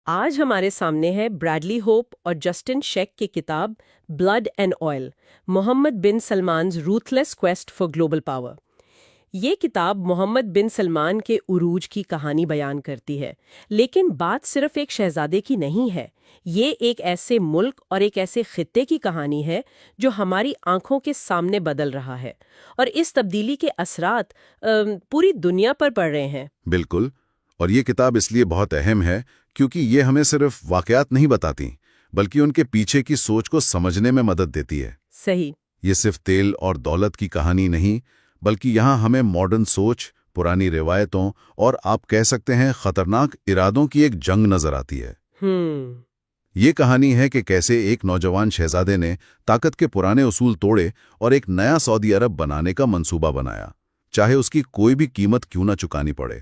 آج ہمارے سامنے ہے بریڈلی ہوپ اور جسٹن شیک کی کتاب Blood and Oil, Mohammed bin Salman's ruthless quest for global power. یہ کتاب محمد بن سلمان کے عروج کی کہانی بیان کرتی ہے، لیکن بات صرف ایک شہزادے کی نہیں ہے۔ یہ ایک ایسے ملک اور ایک ایسے خطے کی کہانی ہے جو ہماری آنکھوں کے سامنے بدل رہا ہے، اور اس تبدیلی کے اثرات پوری دنیا پر پڑ رہے ہیں۔ بالکل، اور یہ کتاب اس لیے بہت اہم ہے کیونکہ یہ ہمیں صرف واقعات نہیں بتاتی بلکہ ان کے پیچھے کی سوچ کو سمجھنے میں مدد دیتی ہے۔ صحیح۔ یہ صرف تیل اور دولت کی کہانی نہیں، بلکہ یہاں ہمیں ماڈرن سوچ، پرانی روایتوں اور آپ کہہ سکتے ہیں خطرناک ارادوں کی ایک جنگ نظر آتی ہے۔ یہ کہانی ہے کہ کیسے ایک نوجوان شہزادے نے طاقت کے پرانے اصول توڑے اور ایک نیا سعودی عرب بنانے کا منصوبہ بنایا، چاہے اس کی کوئی بھی قیمت کیوں نہ چکانی پڑے۔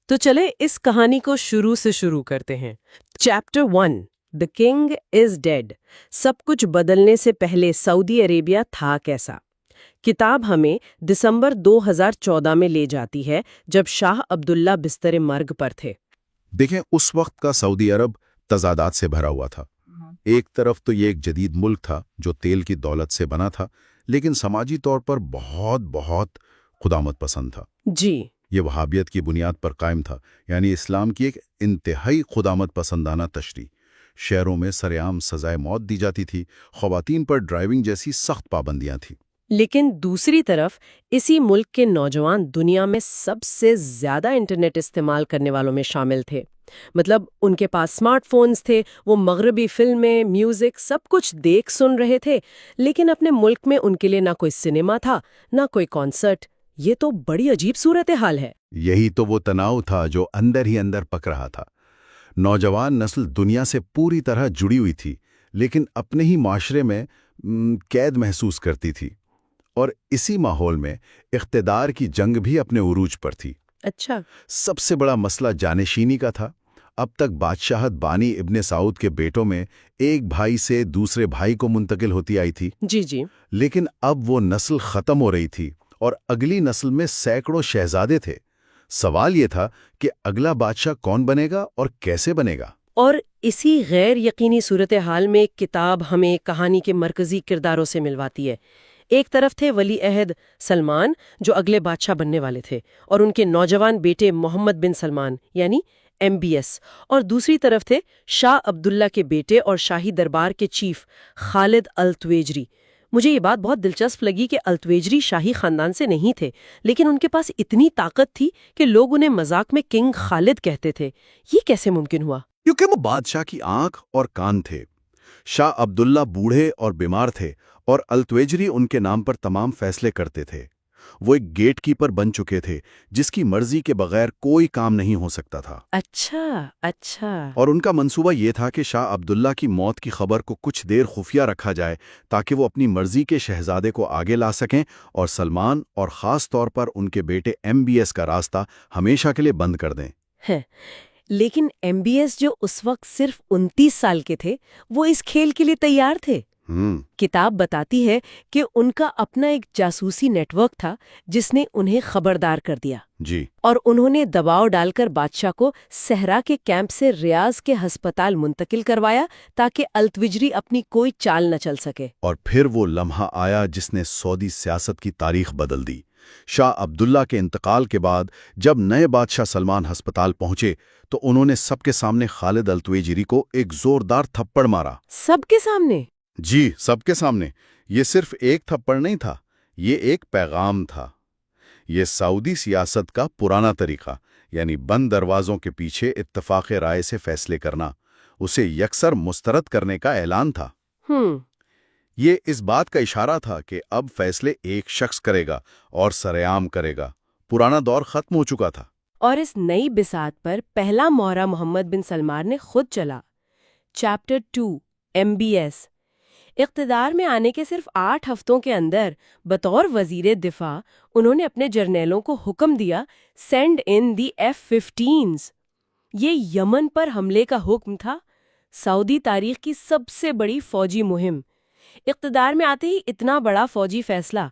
تو چلے اس کہانی کو شروع سے شروع کرتے ہیں۔ Chapter 1، The King is Dead۔ سب کچھ بدلنے سے پہلے سعودی عربیہ تھا کیسا؟ کتاب ہمیں دسمبر 2014 میں لے جاتی ہے، جب شاہ عبداللہ بستر مرگ پر تھے۔ دیکھیں، اس وقت کا سعودی عرب تضادات سے بھرا ہوا تھا۔ ایک طرف تو یہ ایک جدید ملک تھا جو تیل کی دولت سے بنا تھا، لیکن سماجی طور پر بہت خدامت پسند تھا۔ جی، یہ وہابیت کی بنیاد پر قائم تھا، یعنی اسلام کی ایک انتہائی خدامت پسندانہ تشریح۔ شہروں میں سرعام سزائے موت دی جاتی تھی، خواتین پر ڈرائیونگ جیسی سخت پابندیاں تھیں۔ لیکن دوسری طرف اسی ملک کے نوجوان دنیا میں سب سے زیادہ انٹرنیٹ استعمال کرنے والوں میں شامل تھے۔ مطلب ان کے پاس سمارٹ فونز تھے، وہ مغربی فلمیں، میوزک، سب کچھ دیکھ سن رہے تھے، لیکن اپنے ملک میں ان کے لیے نہ کوئی سنیما تھا، نہ کوئی کانسرٹ۔ یہ تو بڑی عجیب صورتحال ہے۔ یہی تو وہ تناؤ تھا جو اندر ہی اندر پک رہا تھا۔ نوجوان نسل دنیا سے پوری طرح جڑی ہوئی تھی، لیکن اپنے ہی معاشرے میں قید محسوس کرتی تھی، اور اسی ماحول میں اقتدار کی جنگ بھی اپنے عروج پر تھی۔ اچھا۔ سب سے بڑا مسئلہ جانشینی کا تھا۔ اب تک بادشاہت بانی ابن سعود کے بیٹوں میں ایک بھائی سے دوسرے بھائی کو منتقل ہوتی آئی تھی۔ جی۔ لیکن اب وہ نسل ختم ہو رہی تھی، اور اگلی نسل میں سینکڑوں شہزادے تھے۔ سوال یہ تھا کہ اگلا بادشاہ کون بنے گا اور کیسے بنے گا؟ اور اسی غیر یقینی صورتحال میں کتاب ہمیں کہانی کے مرکزی کرداروں سے ملواتی ہے۔ ایک طرف تھے ولی عہد سلمان، جو اگلے بادشاہ بننے والے تھے، اور ان کے نوجوان بیٹے محمد بن سلمان یعنی MBS، اور دوسری طرف تھے شاہ عبداللہ کے بیٹے اور شاہی دربار کے چیف خالد التویجری۔ مجھے یہ بات بہت دلچسپ لگی کہ التویجری شاہی خاندان سے نہیں تھے، لیکن ان کے پاس اتنی طاقت تھی کہ لوگ انہیں مذاق میں کنگ خالد کہتے تھے۔ یہ کیسے ممکن ہوا؟ کیونکہ وہ بادشاہ کی آنکھ اور کان تھے۔ شاہ عبداللہ بوڑھے اور بیمار تھے، اور التویجری ان کے نام پر تمام فیصلے کرتے تھے۔ وہ ایک گیٹ کیپر بن چکے تھے جس کی مرضی کے بغیر کوئی کام نہیں ہو سکتا تھا۔ اچھا۔ اور ان کا منصوبہ یہ تھا کہ شاہ عبداللہ کی موت کی خبر کو کچھ دیر خفیہ رکھا جائے تاکہ وہ اپنی مرضی کے شہزادے کو آگے لا سکیں، اور سلمان اور خاص طور پر ان کے بیٹے MBS کا راستہ ہمیشہ کے لیے بند کر دیں۔ لیکن MBS جو اس وقت صرف 29 سال کے تھے، وہ اس کھیل کے لیے تیار تھے۔ کتاب بتاتی ہے کہ ان کا اپنا ایک جاسوسی نیٹ ورک تھا جس نے انہیں خبردار کر دیا۔ جی۔ اور انہوں نے دباؤ ڈال کر بادشاہ کو صحرا کے کیمپ سے ریاض کے ہسپتال منتقل کروایا تاکہ التویجری اپنی کوئی چال نہ چل سکے۔ اور پھر وہ لمحہ آیا جس نے سعودی سیاست کی تاریخ بدل دی۔ شاہ عبداللہ کے انتقال کے بعد جب نئے بادشاہ سلمان ہسپتال پہنچے تو انہوں نے سب کے سامنے خالد التویجری کو ایک زوردار تھپڑ مارا۔ سب کے سامنے؟ جی، سب کے سامنے۔ یہ صرف ایک تھپڑ نہیں تھا، یہ ایک پیغام تھا۔ یہ سعودی سیاست کا پرانا طریقہ، یعنی بند دروازوں کے پیچھے اتفاق رائے سے فیصلے کرنا، اسے یکسر مسترد کرنے کا اعلان تھا۔ یہ اس بات کا اشارہ تھا کہ اب فیصلے ایک شخص کرے گا اور سرعام کرے گا۔ پرانا دور ختم ہو چکا تھا۔ اور اس نئی بساط پر پہلا مہرہ محمد بن سلمان نے خود چلا۔ Chapter 2، MBS۔ اقتدار میں آنے کے صرف 8 ہفتوں کے اندر بطور وزیر دفاع انہوں نے اپنے جرنیلوں کو حکم دیا، سینڈ ان دی F-15s۔ یہ یمن پر حملے کا حکم تھا، سعودی تاریخ کی سب سے بڑی فوجی مہم۔ اقتدار میں آتے ہی اتنا بڑا فوجی فیصلہ،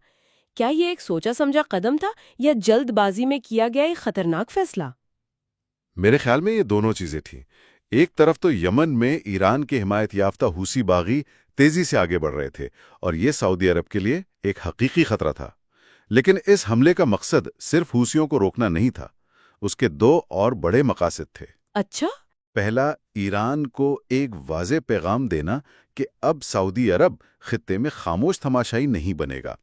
کیا یہ ایک سوچا سمجھا قدم تھا یا جلد بازی میں کیا گیا ایک خطرناک فیصلہ؟ میرے خیال میں یہ دونوں چیزیں تھیں۔ ایک طرف تو یمن میں ایران کے حمایت یافتہ حوثی باغی تیزی سے آگے بڑھ رہے تھے اور یہ سعودی عرب کے لیے ایک حقیقی خطرہ تھا۔ لیکن اس حملے کا مقصد صرف حوثیوں کو روکنا نہیں تھا، اس کے دو اور بڑے مقاصد تھے۔ اچھا؟ پہلا، ایران کو ایک واضح پیغام دینا کہ اب سعودی عرب خطے میں خاموش تماشائی نہیں بنے گا،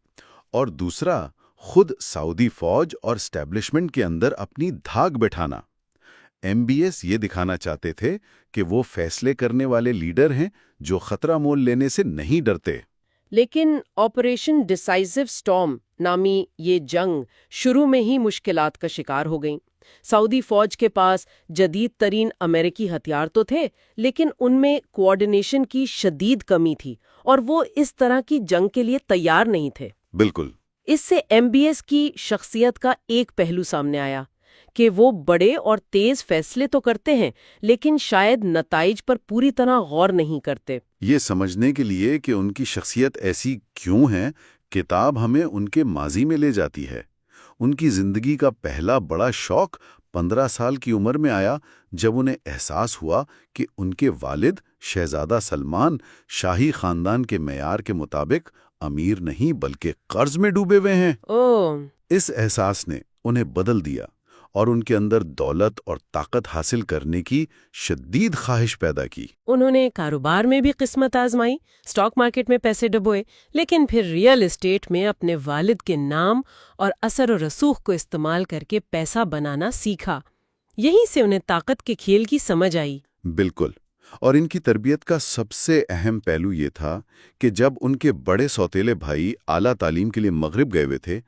اور دوسرا، خود سعودی فوج اور اسٹیبلشمنٹ کے اندر اپنی دھاک بٹھانا۔ MBS یہ دکھانا چاہتے تھے کہ وہ فیصلے کرنے والے لیڈر ہیں جو خطرہ مول لینے سے نہیں ڈرتے۔ لیکن آپریشن ڈیسائزو سٹارم نامی یہ جنگ شروع میں ہی مشکلات کا شکار ہو گئیں۔ سعودی فوج کے پاس جدید ترین امریکی ہتھیار تو تھے، لیکن ان میں کوآرڈینیشن کی شدید کمی تھی اور وہ اس طرح کی جنگ کے لیے تیار نہیں تھے۔ بالکل۔ اس سے MBS کی شخصیت کا ایک پہلو سامنے آیا کہ وہ بڑے اور تیز فیصلے تو کرتے ہیں، لیکن شاید نتائج پر پوری طرح غور نہیں کرتے۔ یہ سمجھنے کے لیے کہ ان کی شخصیت ایسی کیوں ہے، کتاب ہمیں ان کے ماضی میں لے جاتی ہے۔ ان کی زندگی کا پہلا بڑا شوق 15 سال کی عمر میں آیا، جب انہیں احساس ہوا کہ ان کے والد شہزادہ سلمان شاہی خاندان کے معیار کے مطابق امیر نہیں بلکہ قرض میں ڈوبے ہوئے ہیں۔ اس احساس نے انہیں بدل دیا اور ان کے اندر دولت اور طاقت حاصل کرنے کی شدید خواہش پیدا کی۔ انہوں نے کاروبار میں بھی قسمت آزمائی، سٹاک مارکیٹ میں پیسے ڈبوئے، لیکن پھر ریئل اسٹیٹ میں اپنے والد کے نام اور اثر و رسوخ کو استعمال کر کے پیسہ بنانا سیکھا۔ یہیں سے انہیں طاقت کے کھیل کی سمجھ آئی۔ بالکل، اور ان کی تربیت کا سب سے اہم پہلو یہ تھا کہ جب ان کے بڑے سوتیلے بھائی اعلیٰ تعلیم کے لیے مغرب گئے ہوئے تھے،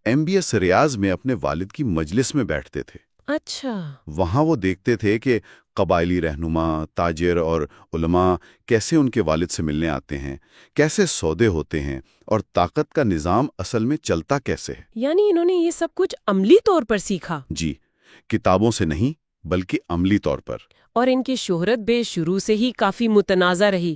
MBS ریاض میں اپنے والد کی مجلس میں بیٹھتے تھے۔ اچھا۔ وہاں وہ دیکھتے تھے کہ قبائلی رہنما، تاجر اور علماء کیسے ان کے والد سے ملنے آتے ہیں، کیسے سودے ہوتے ہیں، اور طاقت کا نظام اصل میں چلتا کیسے ہے۔ یعنی انہوں نے یہ سب کچھ عملی طور پر سیکھا؟ جی، کتابوں سے نہیں بلکہ عملی طور پر۔ اور ان کی شہرت بے شروع سے ہی کافی متنازع رہی۔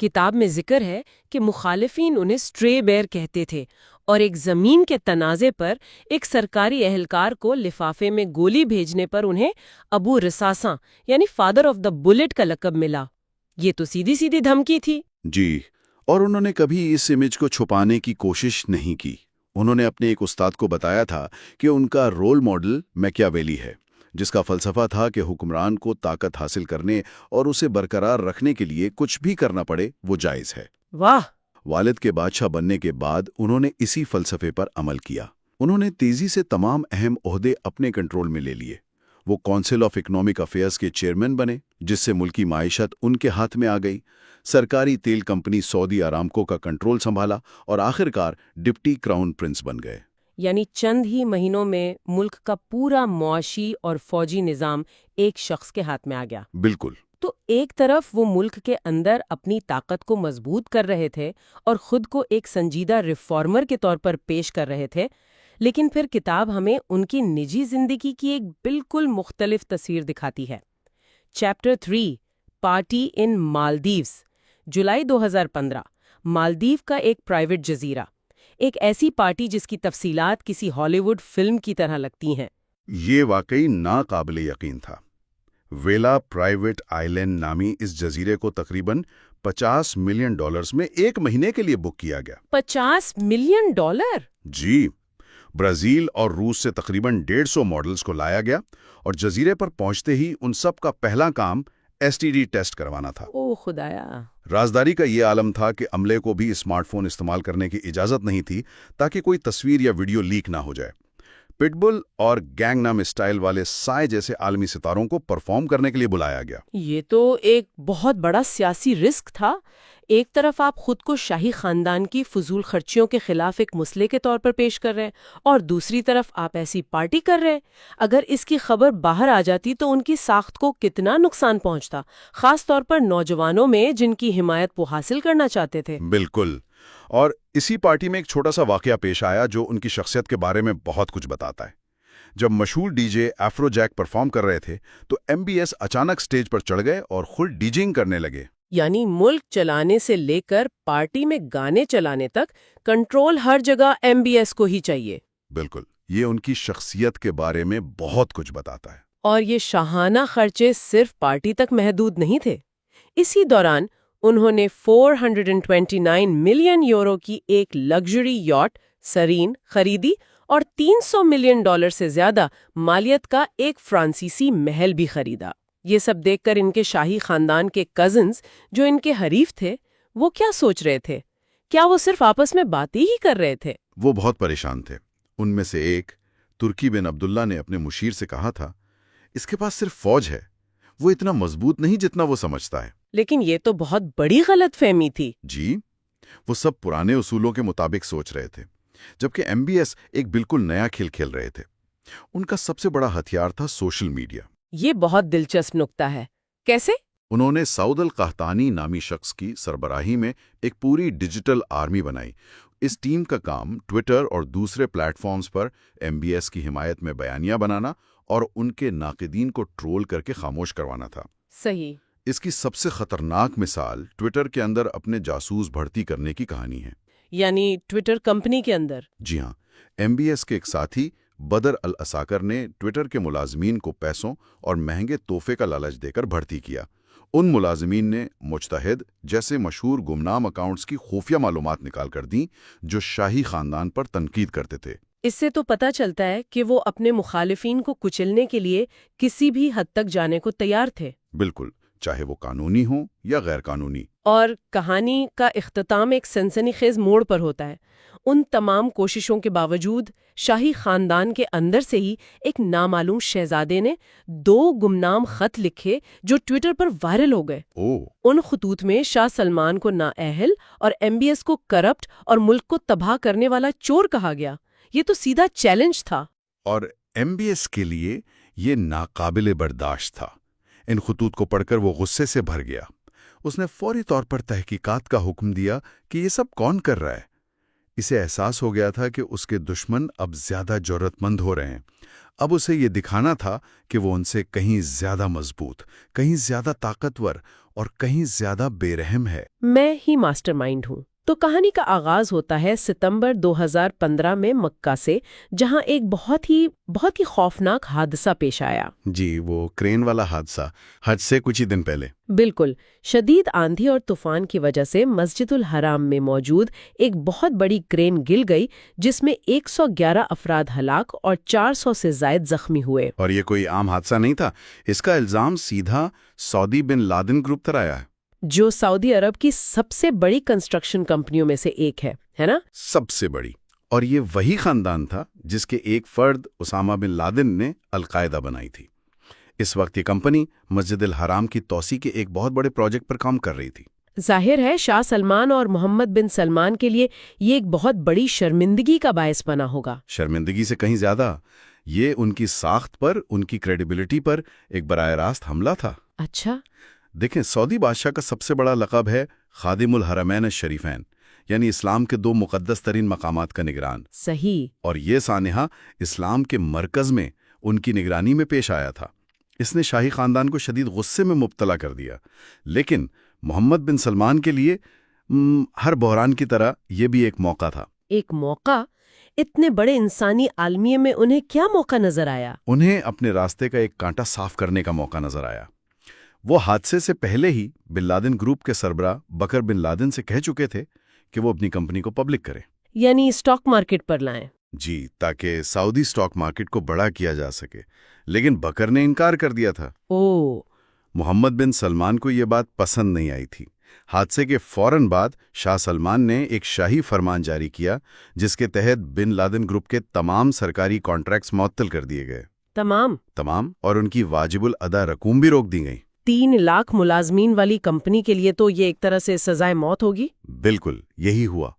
کتاب میں ذکر ہے کہ مخالفین انہیں اسٹرے بیئر کہتے تھے، اور ایک زمین کے تنازع پر ایک سرکاری اہلکار کو لفافے میں گولی بھیجنے پر انہیں ابو رصاصاں یعنی فادر آف دا بلٹ کا لقب ملا۔ یہ تو سیدھی سیدھی دھمکی تھی۔ جی، اور انہوں نے کبھی اس امیج کو چھپانے کی کوشش نہیں کی۔ انہوں نے اپنے ایک استاد کو بتایا تھا کہ ان کا رول ماڈل میکیاویلی ہے، جس کا فلسفہ تھا کہ حکمران کو طاقت حاصل کرنے اور اسے برقرار رکھنے کے لیے کچھ بھی کرنا پڑے وہ جائز ہے۔ واہ! والد کے بادشاہ بننے کے بعد انہوں نے اسی فلسفے پر عمل کیا۔ انہوں نے تیزی سے تمام اہم عہدے اپنے کنٹرول میں لے لیے۔ وہ کونسل آف اکنامک افیئرز کے چیئرمین بنے، جس سے ملکی معیشت ان کے ہاتھ میں آ گئی۔ سرکاری تیل کمپنی سعودی ارامکو کا کنٹرول سنبھالا اور آخرکار ڈپٹی کراؤن پرنس بن گئے۔ یعنی چند ہی مہینوں میں ملک کا پورا معاشی اور فوجی نظام ایک شخص کے ہاتھ میں آ گیا۔ بالکل۔ تو ایک طرف وہ ملک کے اندر اپنی طاقت کو مضبوط کر رہے تھے اور خود کو ایک سنجیدہ ریفارمر کے طور پر پیش کر رہے تھے، لیکن پھر کتاب ہمیں ان کی نجی زندگی کی ایک بالکل مختلف تصویر دکھاتی ہے۔ چیپٹر 3 پارٹی ان مالدیوز، جولائی 2015، مالدیو کا ایک پرائیویٹ جزیرہ، ایک ایسی پارٹی جس کی تفصیلات کسی ہالی ووڈ فلم کی طرح لگتی ہیں۔ یہ واقعی ناقابل یقین تھا۔ ویلا پرائیویٹ آئی لینڈ نامی اس جزیرے کو تقریباً $50 ملین میں ایک مہینے کے لیے بک کیا گیا۔ $50 ملین؟ جی، برازیل اور روس سے تقریباً 150 ماڈلز کو لایا گیا، اور جزیرے پر پہنچتے ہی ان سب کا پہلا کام STD ٹیسٹ کروانا تھا۔ او خدایا! رازداری کا یہ عالم تھا کہ عملے کو بھی اسمارٹ فون استعمال کرنے کی اجازت نہیں تھی تاکہ کوئی تصویر یا ویڈیو لیک نہ ہو جائے۔ پٹ بل اور گینگ نام اسٹائل والے سائے جیسے عالمی ستاروں کو پرفارم کرنے کے لیے بلایا گیا۔ یہ تو ایک بہت بڑا سیاسی رسک تھا۔ ایک طرف آپ خود کو شاہی خاندان کی فضول خرچیوں کے خلاف ایک مسئلے کے طور پر پیش کر رہے ہیں، اور دوسری طرف آپ ایسی پارٹی کر رہے ہیں۔ اگر اس کی خبر باہر آ جاتی تو ان کی ساخت کو کتنا نقصان پہنچتا، خاص طور پر نوجوانوں میں جن کی حمایت وہ حاصل کرنا چاہتے تھے۔ بالکل، اور اسی پارٹی میں ایک چھوٹا سا واقعہ پیش آیا جو ان کی شخصیت کے بارے میں بہت کچھ بتاتا ہے۔ جب مشہور ڈی جے ایفرو جیک پرفارم کر رہے تھے تو MBS اچانک سٹیج پر چڑھ گئے اور خود ڈیجنگ کرنے لگے۔ یعنی ملک چلانے سے لے کر پارٹی میں گانے چلانے تک کنٹرول ہر جگہ MBS کو ہی چاہیے۔ بالکل، یہ ان کی شخصیت کے بارے میں بہت کچھ بتاتا ہے۔ اور یہ شاہانہ خرچے صرف پارٹی تک محدود نہیں تھے۔ اسی دوران انہوں نے 429 ملین یورو کی ایک لگژری یاٹ سرین خریدی اور $300 ملین سے زیادہ مالیت کا ایک فرانسیسی محل بھی خریدا۔ یہ سب دیکھ کر ان کے شاہی خاندان کے کزنز جو ان کے حریف تھے وہ کیا سوچ رہے تھے؟ کیا وہ صرف آپس میں باتیں ہی کر رہے تھے؟ وہ بہت پریشان تھے۔ ان میں سے ایک ترکی بن عبداللہ نے اپنے مشیر سے کہا تھا، اس کے پاس صرف فوج ہے، وہ اتنا مضبوط نہیں جتنا وہ سمجھتا ہے۔ لیکن یہ تو بہت بڑی غلط فہمی تھی۔ جی، وہ سب پرانے اصولوں کے مطابق سوچ رہے تھے، جبکہ ایم بی ایس ایک بالکل نیا کھیل کھیل رہے تھے۔ ان کا سب سے بڑا ہتھیار تھا سوشل میڈیا۔ یہ بہت دلچسپ نکتہ ہے۔ کیسے؟ انہوں نے سعود القحطانی نامی شخص کی سربراہی میں ایک پوری ڈیجیٹل آرمی بنائی۔ اس ٹیم کا کام ٹویٹر اور دوسرے پلیٹ فارمز پر ایم بی ایس کی حمایت میں بیانیہ بنانا اور ان کے ناقدین کو ٹرول کر کے خاموش کروانا تھا۔ صحیح۔ اس کی سب سے خطرناک مثال ٹویٹر کے اندر اپنے جاسوس بھرتی کرنے کی کہانی ہے۔ یعنی ٹویٹر کمپنی کے اندر؟ جی ہاں، ایم بی ایس کے ایک ساتھی بدر الاساکر نے ٹویٹر کے ملازمین کو پیسوں اور مہنگے تحفے کا لالچ دے کر بھرتی کیا۔ ان ملازمین نے مجتہد جیسے مشہور گمنام اکاؤنٹس کی خفیہ معلومات نکال کر دیں جو شاہی خاندان پر تنقید کرتے تھے۔ اس سے تو پتہ چلتا ہے کہ وہ اپنے مخالفین کو کچلنے کے لیے کسی بھی حد تک جانے کو تیار تھے۔ بالکل، چاہے وہ قانونی ہوں یا غیر قانونی۔ اور کہانی کا اختتام ایک سنسنی خیز موڑ پر ہوتا ہے۔ ان تمام کوششوں کے باوجود شاہی خاندان کے اندر سے ہی ایک نامعلوم شہزادے نے 2 گمنام خط لکھے جو ٹویٹر پر وائرل ہو گئے۔ ان خطوط میں شاہ سلمان کو نااہل اور ایم بی ایس کو کرپٹ اور ملک کو تباہ کرنے والا چور کہا گیا۔ یہ تو سیدھا چیلنج تھا۔ اور ایم بی ایس کے لیے یہ ناقابل برداشت تھا۔ ان خطوط کو پڑھ کر وہ غصے سے بھر گیا۔ اس نے فوری طور پر تحقیقات کا حکم دیا کہ یہ سب کون کر رہا ہے۔ اسے احساس ہو گیا تھا کہ اس کے دشمن اب زیادہ جرأت مند ہو رہے ہیں۔ اب اسے یہ دکھانا تھا کہ وہ ان سے کہیں زیادہ مضبوط، کہیں زیادہ طاقتور اور کہیں زیادہ بے رحم ہے۔ میں ہی ماسٹر مائنڈ ہوں۔ تو کہانی کا آغاز ہوتا ہے ستمبر 2015 میں مکہ سے، جہاں ایک بہت ہی خوفناک حادثہ پیش آیا۔ جی، وہ کرین والا حادثہ، حج سے کچھ ہی دن پہلے۔ بالکل، شدید آندھی اور طوفان کی وجہ سے مسجد الحرام میں موجود ایک بہت بڑی کرین گر گئی، جس میں 111 افراد ہلاک اور 400 سے زائد زخمی ہوئے۔ اور یہ کوئی عام حادثہ نہیں تھا، اس کا الزام سیدھا سعودی بن لادن گروپ پر آیا ہے، جو سعودی عرب کی سب سے بڑی کنسٹرکشن کمپنیوں میں سے ایک ہے نا؟ سب سے بڑی۔ اور یہ وہی خاندان تھا جس کے ایک فرد اسامہ بن لادن نے القاعدہ بنائی تھی۔ اس وقت یہ کمپنی مسجد الحرام کی توسیع کے ایک بہت بڑے پروجیکٹ پر کام کر رہی تھی۔ ظاہر ہے شاہ سلمان اور محمد بن سلمان کے لیے یہ ایک بہت بڑی شرمندگی کا باعث بنا ہوگا۔ شرمندگی سے کہیں زیادہ، یہ ان کی ساخت پر، ان کی کریڈیبلٹی پر ایک براہ راست حملہ تھا۔ اچھا۔ دیکھیں، سعودی بادشاہ کا سب سے بڑا لقب ہے خادم الحرمین الشریفین، یعنی اسلام کے 2 مقدس ترین مقامات کا نگران۔ صحیح۔ اور یہ سانحہ اسلام کے مرکز میں ان کی نگرانی میں پیش آیا تھا۔ اس نے شاہی خاندان کو شدید غصے میں مبتلا کر دیا۔ لیکن محمد بن سلمان کے لیے ہر بحران کی طرح یہ بھی ایک موقع تھا۔ ایک موقع؟ اتنے بڑے انسانی عالمیے میں انہیں کیا موقع نظر آیا؟ انہیں اپنے راستے کا ایک کانٹا صاف کرنے کا موقع نظر آیا۔ وہ حادثے سے پہلے ہی بن لادن گروپ کے سربراہ بکر بن لادن سے کہہ چکے تھے کہ وہ اپنی کمپنی کو پبلک کرے، یعنی اسٹاک مارکیٹ پر لائیں۔ جی، تاکہ سعودی اسٹاک مارکیٹ کو بڑا کیا جا سکے، لیکن بکر نے انکار کر دیا تھا۔ محمد بن سلمان کو یہ بات پسند نہیں آئی تھی۔ حادثے کے فوراً بعد شاہ سلمان نے ایک شاہی فرمان جاری کیا جس کے تحت بن لادن گروپ کے تمام سرکاری کانٹریکٹس معطل کر دیے گئے۔ تمام، اور ان کی واجب الادا رقوم بھی روک دی گئی۔ 3 لاکھ ملازمین والی کمپنی کے لیے تو یہ ایک طرح سے سزائے موت ہوگی۔ بالکل یہی ہوا۔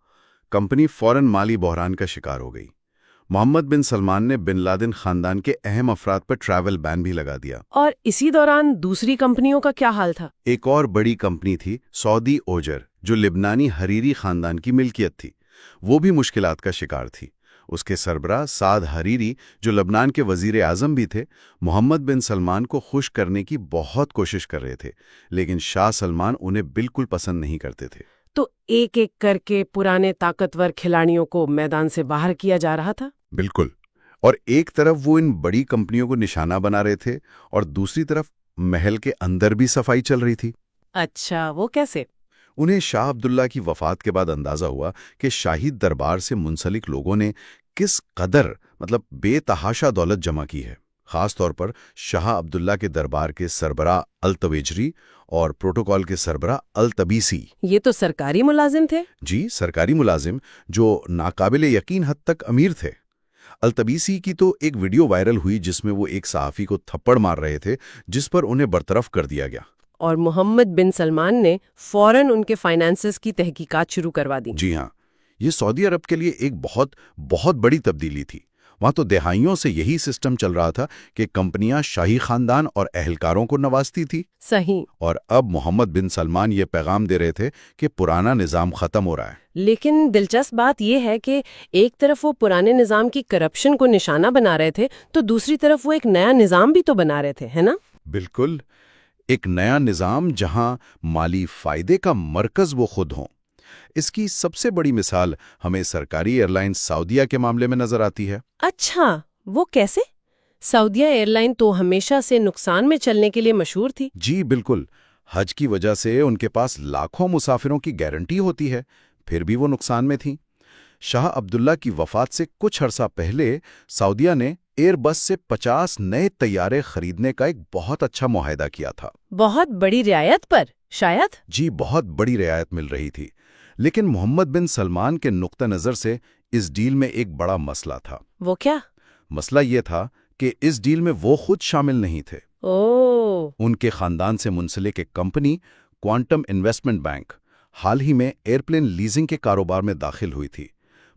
کمپنی فوراً مالی بحران کا شکار ہو گئی۔ محمد بن سلمان نے بن لادن خاندان کے اہم افراد پر ٹریول بین بھی لگا دیا۔ اور اسی دوران دوسری کمپنیوں کا کیا حال تھا؟ ایک اور بڑی کمپنی تھی سعودی اوجر، جو لبنانی حریری خاندان کی ملکیت تھی۔ وہ بھی مشکلات کا شکار تھی۔ اس کے سربراہ سعد حریری، جو لبنان کے وزیر اعظم بھی تھے، محمد بن سلمان کو خوش کرنے کی بہت کوشش کر رہے تھے، لیکن شاہ سلمان انہیں بالکل پسند نہیں کرتے تھے۔ تو ایک ایک کر کے پرانے طاقتور کھلاڑیوں کو میدان سے باہر کیا جا رہا تھا۔ بالکل، اور ایک طرف وہ ان بڑی کمپنیوں کو نشانہ بنا رہے تھے اور دوسری طرف محل کے اندر بھی صفائی چل رہی تھی۔ اچھا، وہ کیسے؟ انہیں شاہ عبداللہ کی وفات کے بعد اندازہ ہوا کہ شاہی دربار سے منسلک لوگوں نے کس قدر بے تحاشا دولت جمع کی ہے، خاص طور پر شاہ عبداللہ کے دربار کے سربراہ التویجری اور پروٹوکول کے سربراہ التبیسی۔ یہ تو سرکاری ملازم تھے؟ جی، سرکاری ملازم جو ناقابل یقین حد تک امیر تھے۔ التبیسی کی تو ایک ویڈیو وائرل ہوئی جس میں وہ ایک صحافی کو تھپڑ مار رہے تھے، جس پر انہیں برطرف کر دیا گیا۔ اور محمد بن سلمان نے فوراً ان کے فائنانسز کی تحقیقات شروع کروا دی۔ جی ہاں، یہ سعودی عرب کے لیے ایک بہت بڑی تبدیلی تھی۔ وہاں تو دہائیوں سے یہی سسٹم چل رہا تھا کہ کمپنیاں شاہی خاندان اور اہلکاروں کو نوازتی تھی۔ صحیح۔ اور اب محمد بن سلمان یہ پیغام دے رہے تھے کہ پرانا نظام ختم ہو رہا ہے۔ لیکن دلچسپ بات یہ ہے کہ ایک طرف وہ پرانے نظام کی کرپشن کو نشانہ بنا رہے تھے تو دوسری طرف وہ ایک نیا نظام بھی تو بنا رہے تھے، ہے نا؟ بالکل، ایک نیا نظام جہاں مالی فائدے کا مرکز وہ خود ہوں۔ اس کی سب سے بڑی مثال ہمیں سرکاری ایئر لائن سعودیہ کے معاملے میں نظر آتی ہے۔ اچھا، وہ کیسے؟ سعودیہ ایئر لائن تو ہمیشہ سے نقصان میں چلنے کے لیے مشہور تھی۔ جی بالکل، حج کی وجہ سے ان کے پاس لاکھوں مسافروں کی گارنٹی ہوتی ہے، پھر بھی وہ نقصان میں تھیں۔ شاہ عبداللہ کی وفات سے کچھ عرصہ پہلے سعودیہ نے ایئر بس سے 50 نئے طیارے خریدنے کا ایک بہت اچھا معاہدہ کیا تھا۔ بہت بڑی رعایت پر شاید؟ جی، بہت بڑی رعایت مل رہی تھی، لیکن محمد بن سلمان کے نقطہ نظر سے اس ڈیل میں ایک بڑا مسئلہ تھا۔ وہ کیا؟ مسئلہ یہ تھا کہ اس ڈیل میں وہ خود شامل نہیں تھے۔ ان کے خاندان سے منسلک ایک کمپنی کوانٹم انویسٹمنٹ بینک حال ہی میں ایئرپلین لیزنگ کے کاروبار میں داخل ہوئی تھی۔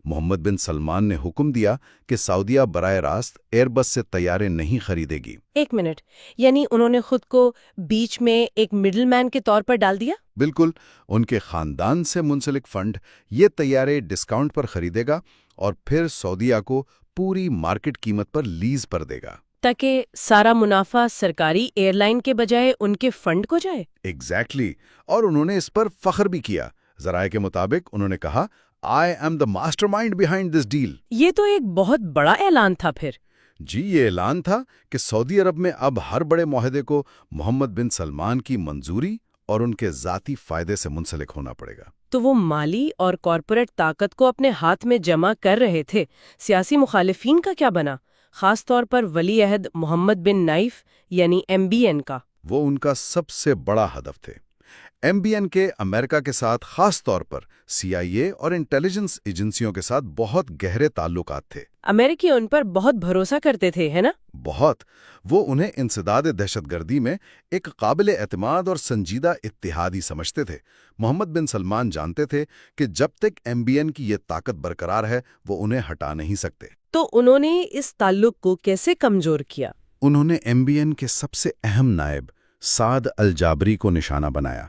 محمد بن سلمان نے حکم دیا کہ سعودیہ براہ راست ایئر بس سے طیارے نہیں خریدے گی۔ ایک منٹ، یعنی انہوں نے خود کو بیچ میں ایک مڈل مین کے طور پر ڈال دیا؟ بالکل، ان کے خاندان سے منسلک فنڈ یہ طیارے ڈسکاؤنٹ پر خریدے گا اور پھر سعودیہ کو پوری مارکیٹ قیمت پر لیز پر دے گا، تاکہ سارا منافع سرکاری ایئر لائن کے بجائے ان کے فنڈ کو جائے۔ ایگزیکٹلی، اور انہوں نے اس پر فخر بھی کیا۔ ذرائع کے مطابق انہوں نے کہا، I am the mastermind behind this deal۔ یہ تو ایک بہت بڑا اعلان تھا پھر۔ جی، یہ اعلان تھا کہ سعودی عرب میں اب ہر بڑے معاہدے کو محمد بن سلمان کی منظوری اور ان کے ذاتی فائدے سے منسلک ہونا پڑے گا۔ تو وہ مالی اور کارپوریٹ طاقت کو اپنے ہاتھ میں جمع کر رہے تھے۔ سیاسی مخالفین کا کیا بنا، خاص طور پر ولی عہد محمد بن نائف یعنی MBN کا؟ وہ ان کا سب سے بڑا ہدف تھے۔ MBN کے امریکہ کے ساتھ، خاص طور پر CIA اور انٹیلیجنس ایجنسیوں کے ساتھ بہت گہرے تعلقات تھے۔ امریکی ان پر بہت بھروسہ کرتے تھے، ہے نا؟ بہت۔ وہ انہیں انسداد دہشت گردی میں ایک قابل اعتماد اور سنجیدہ اتحادی سمجھتے تھے۔ محمد بن سلمان جانتے تھے کہ جب تک MBN کی یہ طاقت برقرار ہے وہ انہیں ہٹا نہیں سکتے۔ تو انہوں نے اس تعلق کو کیسے کمزور کیا؟ انہوں نے MBN کے سب سے اہم نائب سعد الجابری کو نشانہ بنایا۔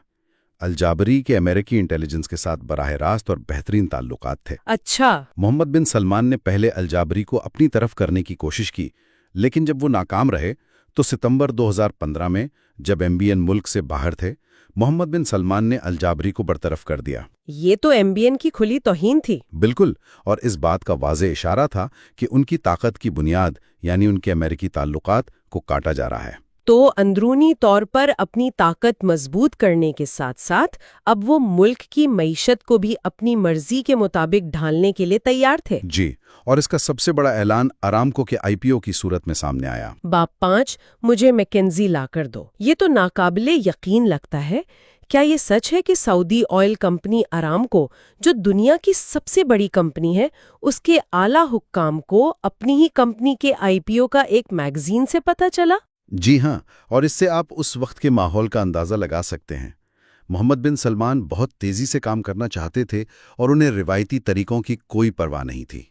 الجابری کے امریکی انٹیلیجنس کے ساتھ براہ راست اور بہترین تعلقات تھے۔ اچھا۔ محمد بن سلمان نے پہلے الجابری کو اپنی طرف کرنے کی کوشش کی، لیکن جب وہ ناکام رہے تو ستمبر 2015 میں جب MBN ملک سے باہر تھے، محمد بن سلمان نے الجابری کو برطرف کر دیا۔ یہ تو MBN کی کھلی توہین تھی۔ بالکل، اور اس بات کا واضح اشارہ تھا کہ ان کی طاقت کی بنیاد یعنی ان کے امریکی تعلقات کو کاٹا جا رہا ہے۔ تو اندرونی طور پر اپنی طاقت مضبوط کرنے کے ساتھ ساتھ اب وہ ملک کی معیشت کو بھی اپنی مرضی کے مطابق ڈھالنے کے لیے تیار تھے۔ جی، اور اس کا سب سے بڑا اعلان آرامکو کے IPO کی صورت میں سامنے آیا۔ باب 5 مجھے میکنزی لا کر دو۔ یہ تو ناقابل یقین لگتا ہے۔ کیا یہ سچ ہے کہ سعودی آئل کمپنی آرامکو، جو دنیا کی سب سے بڑی کمپنی ہے، اس کے اعلیٰ حکام کو اپنی ہی کمپنی کے IPO کا ایک میگزین سے پتہ چلا؟ جی ہاں، اور اس سے آپ اس وقت کے ماحول کا اندازہ لگا سکتے ہیں۔ محمد بن سلمان بہت تیزی سے کام کرنا چاہتے تھے اور انہیں روایتی طریقوں کی کوئی پرواہ نہیں تھی۔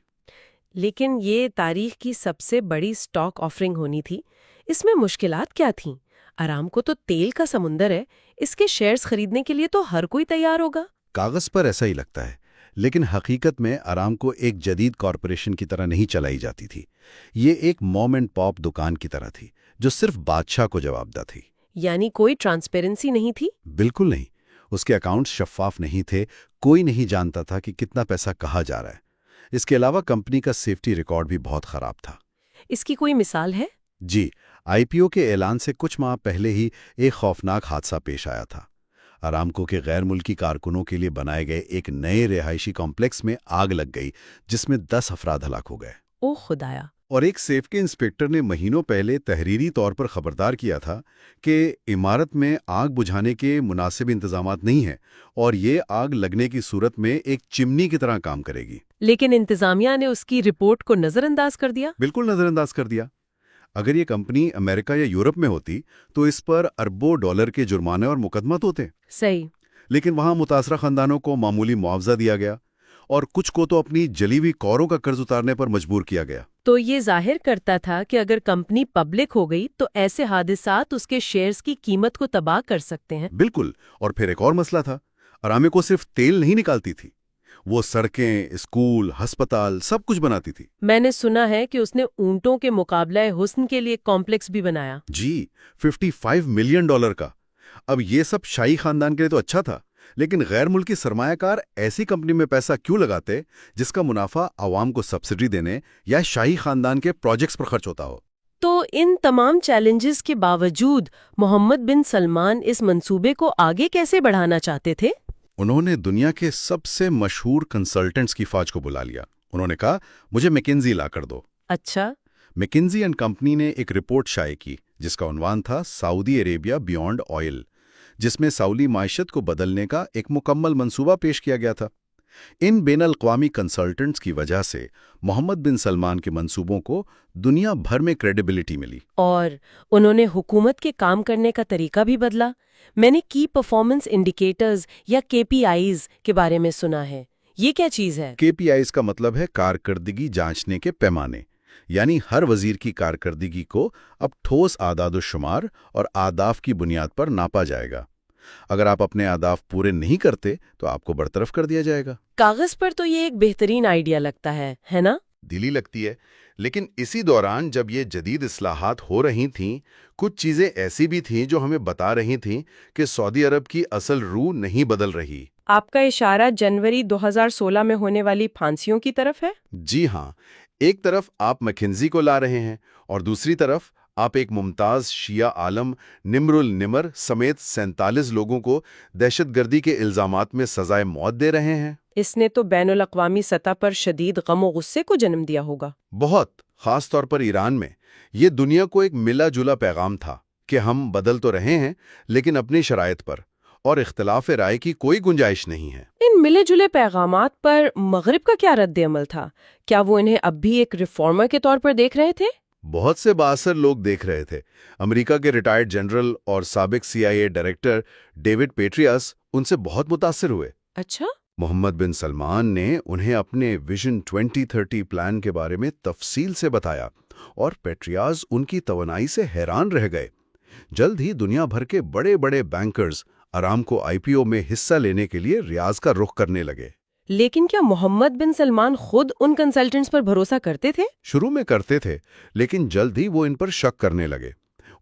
لیکن یہ تاریخ کی سب سے بڑی سٹاک آفرنگ ہونی تھی۔ اس میں مشکلات کیا تھیں؟ آرامکو تو تیل کا سمندر ہے، اس کے شیئرز خریدنے کے لیے تو ہر کوئی تیار ہوگا۔ کاغذ پر ایسا ہی لگتا ہے، لیکن حقیقت میں آرامکو ایک جدید کارپوریشن کی طرح نہیں چلائی جاتی تھی۔ یہ ایک موم اینڈ پاپ دکان کی طرح تھی جو صرف بادشاہ کو جوابدہ تھی۔ یعنی کوئی ٹرانسپیرنسی نہیں تھی؟ بالکل نہیں۔ اس کے اکاؤنٹس شفاف نہیں تھے، کوئی نہیں جانتا تھا کہ کتنا پیسہ کہاں جا رہا ہے۔ اس کے علاوہ کمپنی کا سیفٹی ریکارڈ بھی بہت خراب تھا۔ اس کی کوئی مثال ہے؟ جی، IPO کے اعلان سے کچھ ماہ پہلے ہی ایک خوفناک حادثہ پیش آیا تھا۔ ارامکو کے غیر ملکی کارکنوں کے لیے بنائے گئے ایک نئے رہائشی کمپلیکس میں آگ لگ گئی، جس میں 10 افراد ہلاک ہو گئے۔ او خدایا! اور ایک سیفٹی انسپیکٹر نے مہینوں پہلے تحریری طور پر خبردار کیا تھا کہ عمارت میں آگ بجھانے کے مناسب انتظامات نہیں ہیں اور یہ آگ لگنے کی صورت میں ایک چمنی کی طرح کام کرے گی۔ لیکن انتظامیہ نے اس کی رپورٹ کو نظر انداز کر دیا؟ بالکل نظر انداز کر دیا۔ اگر یہ کمپنی امریکہ یا یورپ میں ہوتی تو اس پر اربوں ڈالر کے جرمانے اور مقدمات ہوتے۔ صحیح۔ لیکن وہاں متاثرہ خاندانوں کو معمولی معاوضہ دیا گیا اور کچھ کو تو اپنی جلی ہوئی کوروں کا قرض اتارنے پر مجبور کیا گیا۔ تو یہ ظاہر کرتا تھا کہ اگر کمپنی پبلک ہو گئی تو ایسے حادثات اس کے شیئرز کی قیمت کو تباہ کر سکتے ہیں۔ بالکل۔ اور پھر ایک اور مسئلہ تھا، ارامیکو صرف تیل نہیں نکالتی تھی، وہ سڑکیں، اسکول، ہسپتال سب کچھ بناتی تھی۔ میں نے سنا ہے کہ اس نے اونٹوں کے مقابلہ حسن کے لیے کمپلیکس بھی بنایا۔ جی، $55 ملین کا۔ اب یہ سب شاہی خاندان کے لیے تو اچھا تھا، لیکن غیر ملکی سرمایہ کار ایسی کمپنی میں پیسہ کیوں لگاتے جس کا منافع عوام کو سبسڈی دینے یا شاہی خاندان کے پروجیکٹس پر خرچ ہوتا ہو؟ تو ان تمام چیلنجز کے باوجود محمد بن سلمان اس منصوبے کو آگے کیسے بڑھانا چاہتے تھے؟ انہوں نے دنیا کے سب سے مشہور کنسلٹنٹس کی فوج کو بلا لیا۔ انہوں نے کہا، مجھے میکنزی لا کر دو۔ اچھا۔ میکنزی اینڈ کمپنی نے ایک رپورٹ شائع کی جس کا عنوان تھا سعودی عربیہ بیونڈ آئل، جس میں سعودی معیشت کو بدلنے کا ایک مکمل منصوبہ پیش کیا گیا تھا۔ ان بین الاقوامی کنسلٹنٹس کی وجہ سے محمد بن سلمان کے منصوبوں کو دنیا بھر میں کریڈیبلٹی ملی۔ اور انہوں نے حکومت کے کام کرنے کا طریقہ بھی بدلا۔ میں نے کی پرفارمنس انڈیکیٹرز یا KPIs کے بارے میں سنا ہے، یہ کیا چیز ہے؟ KPIs کا مطلب ہے کارکردگی جانچنے کے پیمانے، یعنی ہر وزیر کی کارکردگی کو اب ٹھوس اعداد و شمار اور اہداف کی بنیاد پر ناپا جائے گا۔ اگر آپ اپنے اہداف پورے نہیں کرتے تو آپ کو برطرف کر دیا جائے گا۔ کاغذ پر تو یہ ایک بہترین آئیڈیا لگتا ہے نا؟ دلی لگتی ہے، لیکن اسی دوران جب یہ جدید اصلاحات ہو رہی تھیں، کچھ چیزیں ایسی بھی تھیں جو ہمیں بتا رہی تھیں کہ سعودی عرب کی اصل روح نہیں بدل رہی۔ آپ کا اشارہ جنوری 2016 میں ہونے والی پھانسیوں کی طرف ہے؟ جی ہاں، ایک طرف آپ میکنزی کو لا رہے ہیں اور دوسری طرف آپ ایک ممتاز شیعہ عالم نمر النمر سمیت 47 لوگوں کو دہشت گردی کے الزامات میں سزائے موت دے رہے ہیں۔ اس نے تو بین الاقوامی سطح پر شدید غم و غصے کو جنم دیا ہوگا۔ بہت، خاص طور پر ایران میں۔ یہ دنیا کو ایک ملا جلا پیغام تھا کہ ہم بدل تو رہے ہیں لیکن اپنی شرائط پر، اور اختلاف رائے کی کوئی گنجائش نہیں ہے۔ ان ملے جلے پیغامات پر مغرب کا کیا رد عمل تھا؟ کیا وہ انہیں اب بھی ایک ریفارمر کے طور پر دیکھ رہے تھے؟ بہت سے بااثر لوگ دیکھ رہے تھے۔ امریکہ کے ریٹائرڈ جنرل اور سابق CIA ڈائریکٹر ڈیوڈ پیٹریاس ان سے بہت متاثر ہوئے۔ اچھا؟ محمد بن سلمان نے انہیں اپنے ویژن 2030 پلان کے بارے میں تفصیل سے بتایا اور پیٹریاس ان کی توانائی سے حیران رہ گئے۔ جلد ہی دنیا بھر کے بڑے بڑے بینکرز ارامکو IPO میں حصہ لینے کے لیے ریاض کا رخ کرنے لگے۔ لیکن کیا محمد بن سلمان خود ان کنسلٹنٹس پر بھروسہ کرتے تھے؟ شروع میں کرتے تھے، لیکن جلد ہی وہ ان پر شک کرنے لگے۔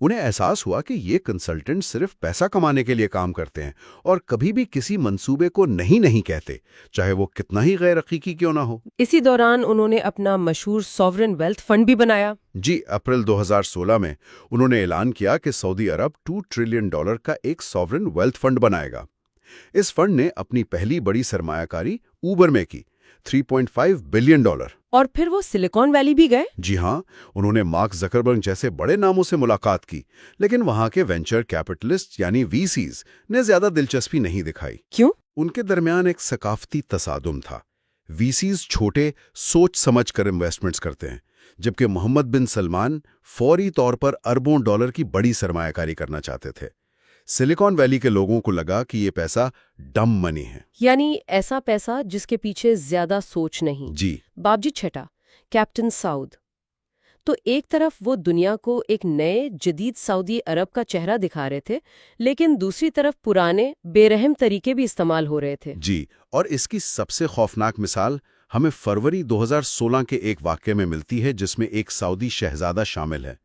انہیں احساس ہوا کہ یہ کنسلٹنٹ صرف پیسہ کمانے کے لیے کام کرتے ہیں اور کبھی بھی کسی منصوبے کو نہیں کہتے، چاہے وہ کتنا ہی غیر حقیقی کیوں نہ ہو۔ اسی دوران انہوں نے اپنا مشہور سوورن ویلتھ فنڈ بھی بنایا۔ جی، اپریل 2016 میں انہوں نے اعلان کیا کہ سعودی عرب $2 ٹریلین کا ایک سوورن ویلتھ فنڈ بنائے گا۔ اس فنڈ نے اپنی پہلی بڑی سرمایہ کاری اوبر میں کی، $3.5 بلین۔ اور پھر وہ سلیکون ویلی بھی گئے؟ جی ہاں، انہوں نے مارک زکربرگ جیسے بڑے ناموں سے ملاقات کی، لیکن وہاں کے وینچر کیپٹلسٹ یعنی VCs نے زیادہ دلچسپی نہیں دکھائی۔ کیوں؟ ان کے درمیان ایک ثقافتی تصادم تھا۔ VCs چھوٹے، سوچ سمجھ کر انویسٹمنٹس کرتے ہیں، جبکہ محمد بن سلمان فوری طور پر اربوں ڈالر کی بڑی سرمایہ کاری کرنا چاہتے تھے۔ سلیکون ویلی کے لوگوں کو لگا کہ یہ پیسہ ڈم منی ہے، یعنی ایسا پیسہ جس کے پیچھے زیادہ سوچ نہیں۔ جی۔ بابجی چھٹا، کیپٹن سعود، تو ایک طرف وہ دنیا کو ایک نئے جدید سعودی عرب کا چہرہ دکھا رہے تھے، لیکن دوسری طرف پرانے بے رحم طریقے بھی استعمال ہو رہے تھے۔ جی، اور اس کی سب سے خوفناک مثال ہمیں فروری 2016 کے ایک واقعے میں ملتی ہے جس میں ایک سعودی شہزادہ شامل ہے،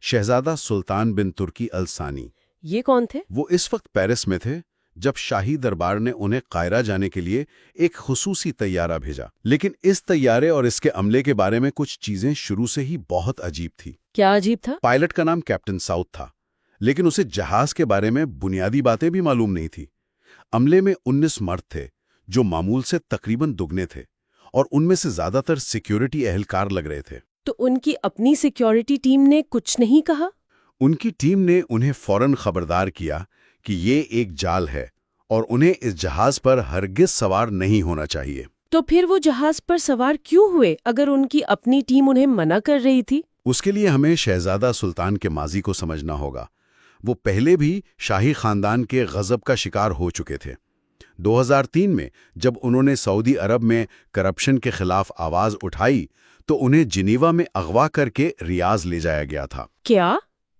شہزادہ سلطان بن ترکی ال ثانی۔ یہ کون تھے؟ وہ اس وقت پیرس میں تھے جب شاہی دربار نے انہیں قاہرہ جانے کے لیے ایک خصوصی طیارہ بھیجا۔ لیکن اس طیارے اور اس کے عملے کے بارے میں کچھ چیزیں شروع سے ہی بہت عجیب تھی۔ کیا عجیب تھا؟ پائلٹ کا نام کیپٹن ساؤتھ تھا، لیکن اسے جہاز کے بارے میں بنیادی باتیں بھی معلوم نہیں تھی۔ عملے میں 19 مرد تھے جو معمول سے تقریباً دگنے تھے، اور ان میں سے زیادہ تر سیکیورٹی اہلکار لگ رہے تھے۔ تو ان کی اپنی سیکیورٹی ٹیم نے کچھ نہیں کہا؟ ان کی ٹیم نے انہیں فوراً خبردار کیا کہ یہ ایک جال ہے اور انہیں اس جہاز پر ہرگز سوار نہیں ہونا چاہیے۔ تو پھر وہ جہاز پر سوار کیوں ہوئے اگر ان کی اپنی ٹیم انہیں منع کر رہی تھی؟ اس کے لیے ہمیں شہزادہ سلطان کے ماضی کو سمجھنا ہوگا۔ وہ پہلے بھی شاہی خاندان کے غضب کا شکار ہو چکے تھے۔ 2003 میں جب انہوں نے سعودی عرب میں کرپشن کے خلاف آواز اٹھائی تو انہیں جنیوا میں اغوا کر کے ریاض لے جایا گیا تھا۔ کیا؟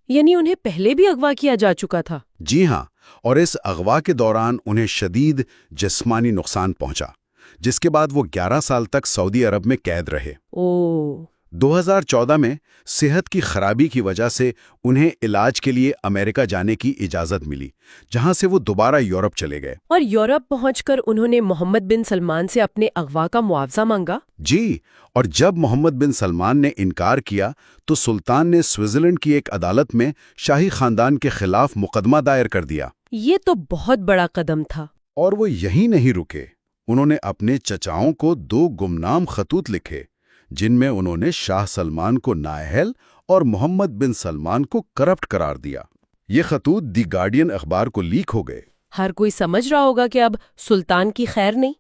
یعنی انہیں پہلے بھی اغوا کیا جا چکا تھا؟ جی ہاں، اور اس اغوا کے دوران انہیں شدید جسمانی نقصان پہنچا، جس کے بعد وہ 11 سال تک سعودی عرب میں قید رہے۔ 2014 میں صحت کی خرابی کی وجہ سے انہیں علاج کے لیے امریکہ جانے کی اجازت ملی، جہاں سے وہ دوبارہ یورپ چلے گئے۔ اور یورپ پہنچ کر انہوں نے محمد بن سلمان سے اپنے اغوا کا معاوضہ مانگا؟ جی، اور جب محمد بن سلمان نے انکار کیا تو سلطان نے سوئٹزرلینڈ کی ایک عدالت میں شاہی خاندان کے خلاف مقدمہ دائر کر دیا۔ یہ تو بہت بڑا قدم تھا۔ اور وہ یہیں نہیں رکے، انہوں نے اپنے چچاؤں کو 2 گمنام خطوط لکھے جن میں انہوں نے شاہ سلمان کو نااہل اور محمد بن سلمان کو کرپٹ قرار دیا۔ یہ خطوط دی گارڈین اخبار کو لیک ہو گئے۔ ہر کوئی سمجھ رہا ہوگا کہ اب سلطان کی خیر نہیں۔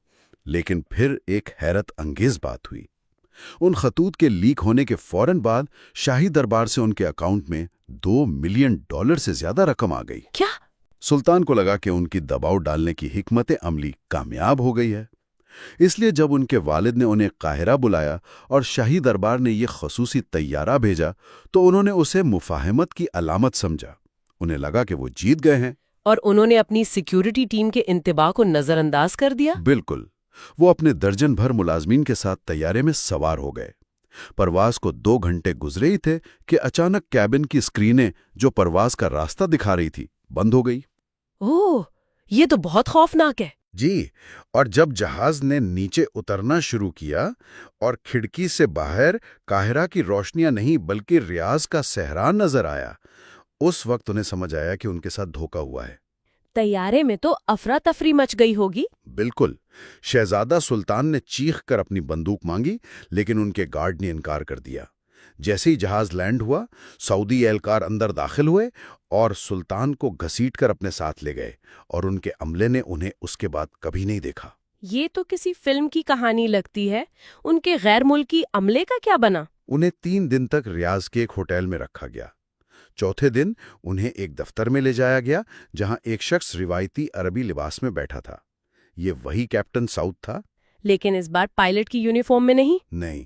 لیکن پھر ایک حیرت انگیز بات ہوئی۔ ان خطوط کے لیک ہونے کے فوراً بعد شاہی دربار سے ان کے اکاؤنٹ میں $2 ملین سے زیادہ رقم آ گئی۔ کیا؟ سلطان کو لگا کہ ان کی دباؤ ڈالنے کی حکمت عملی کامیاب ہو گئی ہے۔ اس لیے جب ان کے والد نے انہیں قاہرہ بلایا اور شاہی دربار نے یہ خصوصی طیارہ بھیجا تو انہوں نے اسے مفاہمت کی علامت سمجھا۔ انہیں لگا کہ وہ جیت گئے ہیں۔ اور انہوں نے اپنی سیکیورٹی ٹیم کے انتباہ کو نظر انداز کر دیا؟ بالکل، وہ اپنے درجن بھر ملازمین کے ساتھ طیارے میں سوار ہو گئے۔ پرواز کو 2 گھنٹے گزرے ہی تھے کہ اچانک کیبن کی اسکرینیں جو پرواز کا راستہ دکھا رہی تھی بند ہو گئی۔ اوہ، یہ تو بہت خوفناک ہے۔ جی، اور جب جہاز نے نیچے اترنا شروع کیا اور کھڑکی سے باہر قاہرہ کی روشنیاں نہیں بلکہ ریاض کا صحرا نظر آیا، اس وقت انہیں سمجھ آیا کہ ان کے ساتھ دھوکہ ہوا ہے۔ طیارے میں تو افراتفری مچ گئی ہوگی۔ بالکل، شہزادہ سلطان نے چیخ کر اپنی بندوق مانگی لیکن ان کے گارڈ نے انکار کر دیا۔ جیسے ہی جہاز لینڈ ہوا، سعودی اہلکار اندر داخل ہوئے اور سلطان کو گھسیٹ کر اپنے ساتھ لے گئے، اور ان کے عملے نے انہیں اس کے بعد کبھی نہیں دیکھا۔ یہ تو کسی فلم کی کہانی لگتی ہے۔ ان کے غیر ملکی عملے کا کیا بنا؟ انہیں 3 دن تک ریاض کے ایک ہوٹل میں رکھا گیا۔ چوتھے دن انہیں ایک دفتر میں لے جایا گیا جہاں ایک شخص روایتی عربی لباس میں بیٹھا تھا۔ یہ وہی کیپٹن ساؤتھ تھا۔ لیکن اس بار پائلٹ کی یونیفارم میں نہیں۔ نہیں،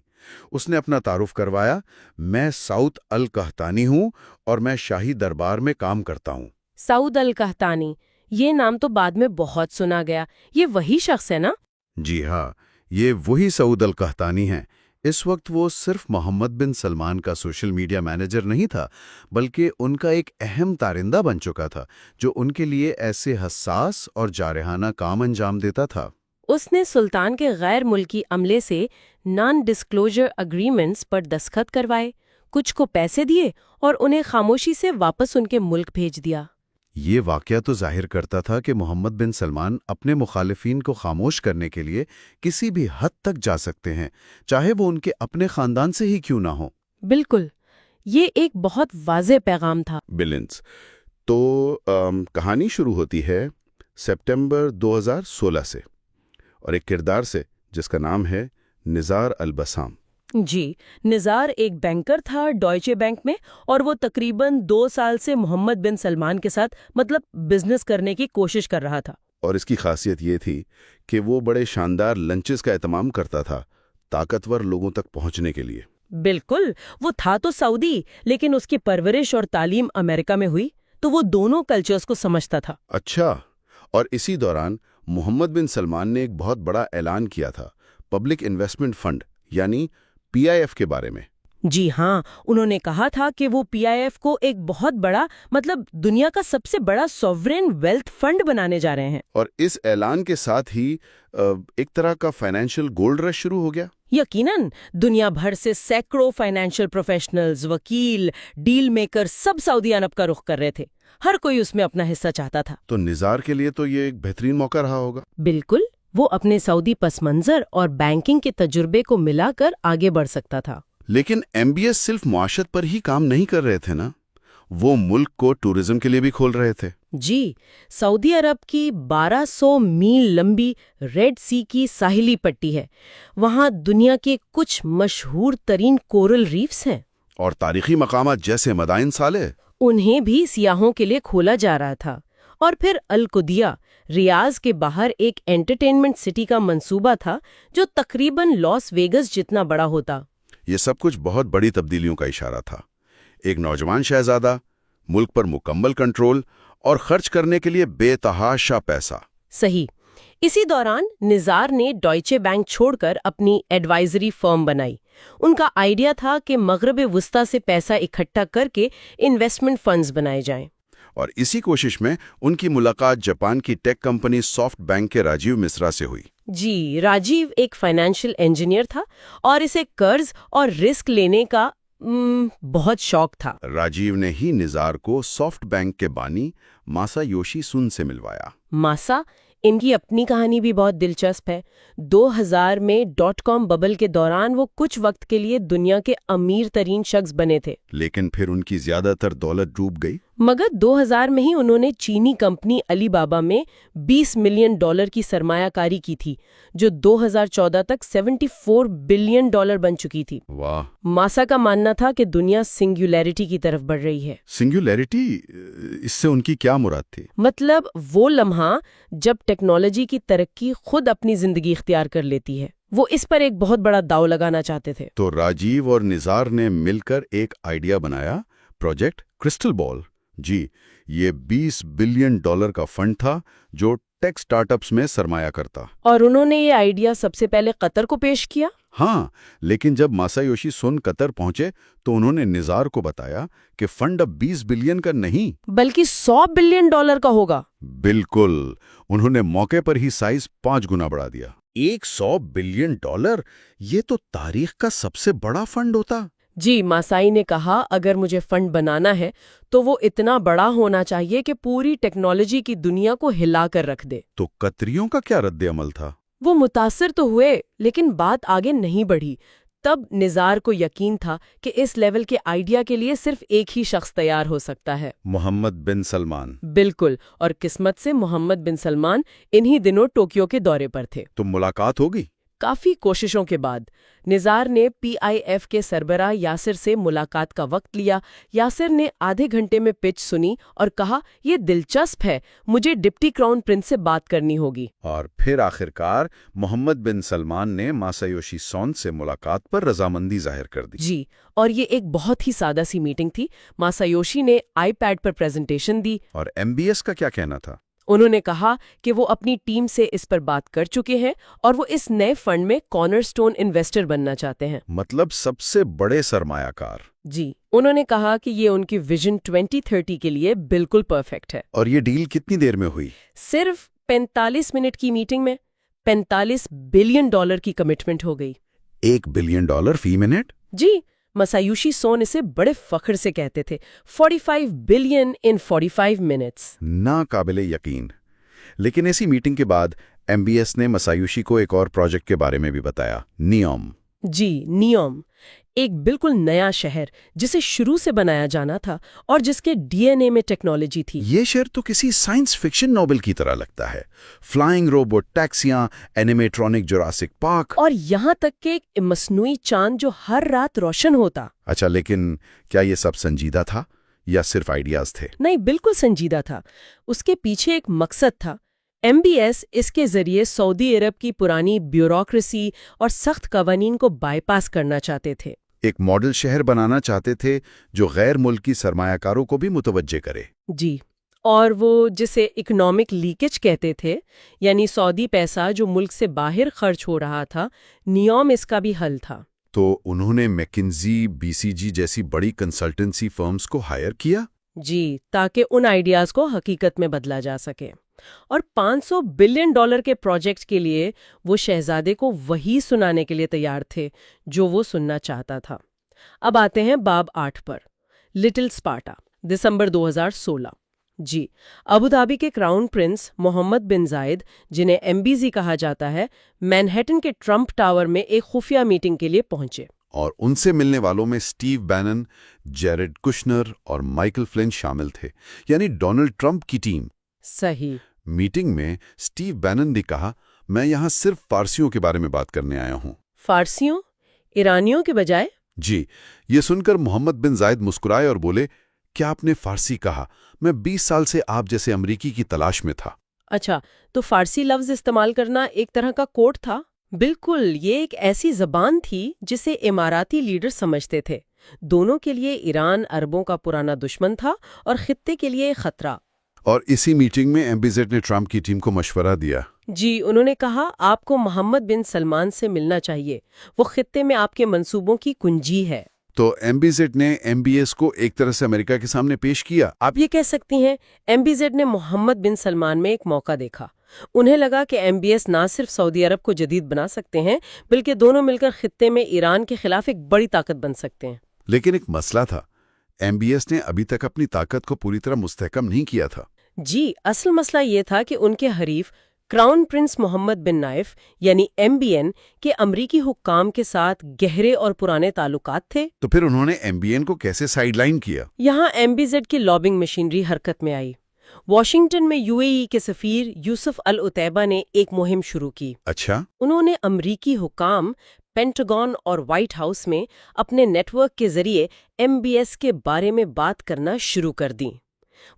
اس نے اپنا تعارف کروایا، میں سعود القحطانی ہوں اور میں شاہی دربار میں کام کرتا ہوں۔ سعود القحطانی، یہ نام تو بعد میں بہت سنا گیا۔ یہ وہی شخص ہے نا؟ جی ہاں، یہ وہی سعود القحطانی ہیں۔ اس وقت وہ صرف محمد بن سلمان کا سوشل میڈیا مینیجر نہیں تھا، بلکہ ان کا ایک اہم تارندہ بن چکا تھا جو ان کے لیے ایسے حساس اور جارحانہ کام انجام دیتا تھا۔ اس نے سلطان کے غیر ملکی عملے سے نان ڈسکلوجر اگریمنٹس پر دستخط کروائے، کچھ کو پیسے دیے اور انہیں خاموشی سے واپس ان کے ملک بھیج دیا۔ یہ واقعہ تو ظاہر کرتا تھا کہ محمد بن سلمان اپنے مخالفین کو خاموش کرنے کے لیے کسی بھی حد تک جا سکتے ہیں، چاہے وہ ان کے اپنے خاندان سے ہی کیوں نہ ہو۔ بالکل، یہ ایک بہت واضح پیغام تھا۔ بلنس تو کہانی شروع ہوتی ہے سپٹمبر 2016 سے اور ایک کردار سے جس کا نام ہے نزار البسام۔ جی، نزار ایک بینکر تھا ڈوائچے بینک میں، اور وہ تقریباً 2 سال سے محمد بن سلمان کے ساتھ بزنس کرنے کی کوشش کر رہا تھا۔ اور اس کی خاصیت یہ تھی کہ وہ بڑے شاندار لنچز کا اہتمام کرتا تھا طاقتور لوگوں تک پہنچنے کے لیے۔ بالکل، وہ تھا تو سعودی، لیکن اس کی پرورش اور تعلیم امریکہ میں ہوئی، تو وہ دونوں کلچرز کو سمجھتا تھا۔ اچھا، اور اسی دوران محمد بن سلمان نے ایک بہت بڑا اعلان کیا تھا پبلک انویسٹمنٹ فنڈ یعنی PIF کے بارے میں۔ جی ہاں، انہوں نے کہا تھا کہ وہ پی آئی ایف کو ایک بہت بڑا دنیا کا سب سے بڑا سوورین ویلتھ فنڈ بنانے جا رہے ہیں۔ اور اس اعلان کے ساتھ ہی ایک طرح کا فائنینشیل گولڈ رش شروع ہو گیا۔ یقیناً دنیا بھر سے سینکڑوں فائنینشیل پروفیشنلز، وکیل، ڈیل میکر سب سعودی عرب کا رخ کر رہے تھے۔ ہر کوئی اس میں اپنا حصہ چاہتا تھا۔ تو نزار کے لیے تو یہ ایک بہترین موقع رہا ہوگا۔ بالکل، وہ اپنے سعودی پس منظر اور بینکنگ کے تجربے کو ملا کر آگے بڑھ سکتا تھا۔ لیکن ایم بی ایس صرف معاشت پر ہی کام نہیں کر رہے تھے نا، وہ ملک کو ٹورزم کے لیے بھی کھول رہے تھے۔ جی، سعودی عرب کی 1200 میل لمبی ریڈ سی کی ساحلی پٹی ہے۔ وہاں دنیا کے کچھ مشہور ترین کورل ریفز ہیں، اور تاریخی مقامات جیسے مدائن صالح، انہیں بھی سیاحوں کے لیے کھولا جا رہا تھا۔ اور پھر القدیہ، ریاض کے باہر ایک انٹرٹینمنٹ سٹی کا منصوبہ تھا جو تقریباً لاس ویگس جتنا بڑا ہوتا۔ یہ سب کچھ بہت بڑی تبدیلیوں کا اشارہ تھا۔ ایک نوجوان شہزادہ، ملک پر مکمل کنٹرول اور خرچ کرنے کے لیے بے تحاشا پیسہ۔ صحیح۔ اسی دوران نزار نے ڈوائچے بینک چھوڑ کر اپنی ایڈوائزری فرم بنائی۔ ان کا آئیڈیا تھا کہ مغرب وسطی سے پیسہ اکٹھا کر کے انویسٹمنٹ فنڈز بنائے جائیں۔ اور اسی کوشش میں ان کی ملاقات جاپان کی ٹیک کمپنی سافٹ بینک کے راجیو مسرا سے ہوئی۔ جی، راجیو ایک فائنینشیل انجینئر تھا اور اسے قرض اور رسک لینے کا بہت شوق تھا۔ راجیو نے ہی نزار کو سافٹ بینک کے بانی ماسایوشی سن سے ملوایا۔ ماسا، ان کی اپنی کہانی بھی بہت دلچسپ ہے۔ 2000 میں .com ببل کے دوران وہ کچھ وقت کے لیے دنیا کے امیر ترین شخص بنے تھے، لیکن پھر ان کی زیادہ تر دولت ڈوب گئی۔ مگر 2000 میں ہی انہوں نے چینی کمپنی علی بابا میں $20 ملین کی سرمایہ کاری کی تھی، جو 2014 تک $74 بلین بن چکی تھی۔ واہ! ماسا کا ماننا تھا کہ دنیا سنگولیرٹی کی طرف بڑھ رہی ہے۔ سنگولیرٹی، اس سے ان کی کیا مراد تھی؟ مطلب وہ لمحہ جب ٹیکنالوجی کی ترقی خود اپنی زندگی اختیار کر لیتی ہے۔ وہ اس پر ایک بہت بڑا داؤ لگانا چاہتے تھے۔ تو راجیو اور نزار نے مل کر ایک آئیڈیا بنایا، پروجیکٹ کرسٹل بال۔ جی، یہ $20 بلین کا فنڈ تھا جو ٹیک سٹارٹ اپس میں سرمایہ کرتا۔ اور انہوں نے یہ آئیڈیا سب سے پہلے قطر کو پیش کیا۔ ہاں، لیکن جب ماسایوشی سون قطر پہنچے تو انہوں نے نزار کو بتایا کہ فنڈ اب 20 بلین کا نہیں بلکہ $100 بلین کا ہوگا۔ بالکل، انہوں نے موقع پر ہی سائز 5 گنا بڑھا دیا۔ $100 بلین، یہ تو تاریخ کا سب سے بڑا فنڈ ہوتا۔ جی، ماسائی نے کہا اگر مجھے فنڈ بنانا ہے تو وہ اتنا بڑا ہونا چاہیے کہ پوری ٹیکنالوجی کی دنیا کو ہلا کر رکھ دے۔ تو قطریوں کا کیا رد عمل تھا؟ وہ متاثر تو ہوئے لیکن بات آگے نہیں بڑھی۔ تب نزار کو یقین تھا کہ اس لیول کے آئیڈیا کے لیے صرف ایک ہی شخص تیار ہو سکتا ہے، محمد بن سلمان۔ بالکل، اور قسمت سے محمد بن سلمان انہی دنوں ٹوکیو کے دورے پر تھے۔ تو ملاقات ہوگی؟ کافی کوششوں کے بعد نزار نے پی آئی ایف کے سربراہ یاسر سے ملاقات کا وقت لیا۔ یاسر نے آدھے گھنٹے میں پچ سنی اور کہا یہ دلچسپ ہے، مجھے ڈپٹی کراؤن پرنس سے بات کرنی ہوگی۔ اور پھر آخرکار محمد بن سلمان نے ماسایوشی سون سے ملاقات پر رضامندی ظاہر کر دی۔ جی، اور یہ ایک بہت ہی سادہ سی میٹنگ تھی۔ ماسایوشی نے آئی پیڈ پر پریزنٹیشن دی۔ اور ایم بی ایس کا کیا کہنا تھا؟ انہوں نے کہا کہ وہ اپنی ٹیم سے اس پر بات کر چکے ہیں اور وہ اس نئے فنڈ میں کارنر سٹون انویسٹر بننا چاہتے ہیں۔ مطلب سب سے بڑے سرمایہ کار۔ جی، انہوں نے کہا کہ یہ ان کی ویژن 2030 کے لیے بالکل پرفیکٹ ہے۔ اور یہ ڈیل کتنی دیر میں ہوئی؟ صرف 45 منٹ کی میٹنگ میں $45 بلین کی کمٹمنٹ ہو گئی۔ $1 بلین فی منٹ؟ جی، ماسایوشی سون اسے بڑے فخر سے کہتے تھے 45 بلین ان 45 منٹس۔ ناقابل یقین۔ لیکن اسی میٹنگ کے بعد ایم بی ایس نے ماسایوشی کو ایک اور پروجیکٹ کے بارے میں بھی بتایا، نیوم۔ جی، نیوم، ایک بالکل نیا شہر جسے شروع سے بنایا جانا تھا اور جس کے ڈی این اے میں ٹیکنالوجی تھی۔ یہ شہر تو کسی سائنس فکشن ناول کی طرح لگتا ہے، فلائنگ روبوٹ ٹیکسیاں، اینیمیٹرونک جوراسک پارک، اور یہاں تک کہ ایک مصنوعی چاند جو ہر رات روشن ہوتا۔ اچھا، لیکن کیا یہ سب سنجیدہ تھا یا صرف آئیڈیاز تھے؟ نہیں، بالکل سنجیدہ تھا۔ اس کے پیچھے ایک مقصد تھا۔ ایم بی ایس اس کے ذریعے سعودی عرب کی پرانی بیوروکریسی اور سخت قوانین کو بائی پاس کرنا چاہتے تھے۔ ایک ماڈل شہر بنانا چاہتے تھے جو غیر ملکی سرمایہ کاروں کو بھی متوجہ کرے۔ جی، اور وہ جسے اکنامک لیکیج کہتے تھے، یعنی سعودی پیسہ جو ملک سے باہر خرچ ہو رہا تھا، نیوم اس کا بھی حل تھا۔ تو انہوں نے میکنزی BCG جیسی بڑی کنسلٹنسی فرمز کو ہائر کیا؟ جی، تاکہ ان آئیڈیاز کو حقیقت میں بدلا جا سکے، اور $500 بلین کے پروجیکٹ کے لیے وہ شہزادے کو وہی سنانے کے لیے تیار تھے جو وہ سننا چاہتا تھا۔ اب آتے ہیں باب 8 پر، لٹل اسپارٹا، دسمبر 2016۔ جی، ابوظہبی کے کراؤن پرنس محمد بن زائد، جنہیں MBZ کہا جاتا ہے، مینہٹن کے ٹرمپ ٹاور میں ایک خفیہ میٹنگ کے لیے پہنچے۔ اور ان سے ملنے والوں میں سٹیو بینن، جیرڈ کشنر اور مائیکل فلن شامل تھے، یعنی ڈونلڈ ٹرمپ کی ٹیم۔ صحیح۔ میٹنگ میں سٹیو بینن نے کہا، میں یہاں صرف فارسیوں کے بارے میں بات کرنے آیا ہوں۔ فارسیوں؟ ایرانیوں کے بجائے؟ جی، یہ سن کر محمد بن زائد مسکرائے اور بولے، کیا آپ نے فارسی کہا؟ میں 20 سال سے آپ جیسے امریکی کی تلاش میں تھا۔ اچھا، تو فارسی لفظ استعمال کرنا ایک طرح کا کوڈ تھا؟ بالکل، یہ ایک ایسی زبان تھی جسے اماراتی لیڈر سمجھتے تھے۔ دونوں کے لیے ایران عربوں کا پرانا دشمن تھا اور خطے کے لیے خطرہ۔ اور اسی میٹنگ میں MBZ نے ٹرمپ کی ٹیم کو مشورہ دیا۔ جی، انہوں نے کہا آپ کو محمد بن سلمان سے ملنا چاہیے، وہ خطے میں آپ کے منصوبوں کی کنجی ہے۔ تو MBZ نے MBS کو ایک طرح سے امریکہ کے سامنے پیش کیا۔ آپ یہ کہہ سکتی ہیں MBZ نے محمد بن سلمان میں ایک موقع دیکھا۔ انہیں لگا کہ MBS نہ صرف سعودی عرب کو جدید بنا سکتے ہیں بلکہ دونوں مل کر خطے میں ایران کے خلاف ایک بڑی طاقت بن سکتے ہیں۔ لیکن ایک مسئلہ تھا، MBS نے ابھی تک اپنی طاقت کو پوری طرح مستحکم نہیں کیا تھا۔ جی، اصل مسئلہ یہ تھا کہ ان کے حریف کراؤن پرنس محمد بن نائف یعنی MBN کے امریکی حکام کے ساتھ گہرے اور پرانے تعلقات تھے۔ تو پھر انہوں نے MBN کو کیسے سائیڈ لائن کیا؟ یہاں MBZ کی لابنگ مشینری حرکت میں آئی۔ واشنگٹن میں UAE کے سفیر یوسف العتیبہ نے ایک مہم شروع کی۔ اچھا۔ انہوں نے امریکی حکام، پینٹاگون اور وائٹ ہاؤس میں اپنے نیٹ ورک کے ذریعے MBS کے بارے میں بات کرنا شروع کر دیں۔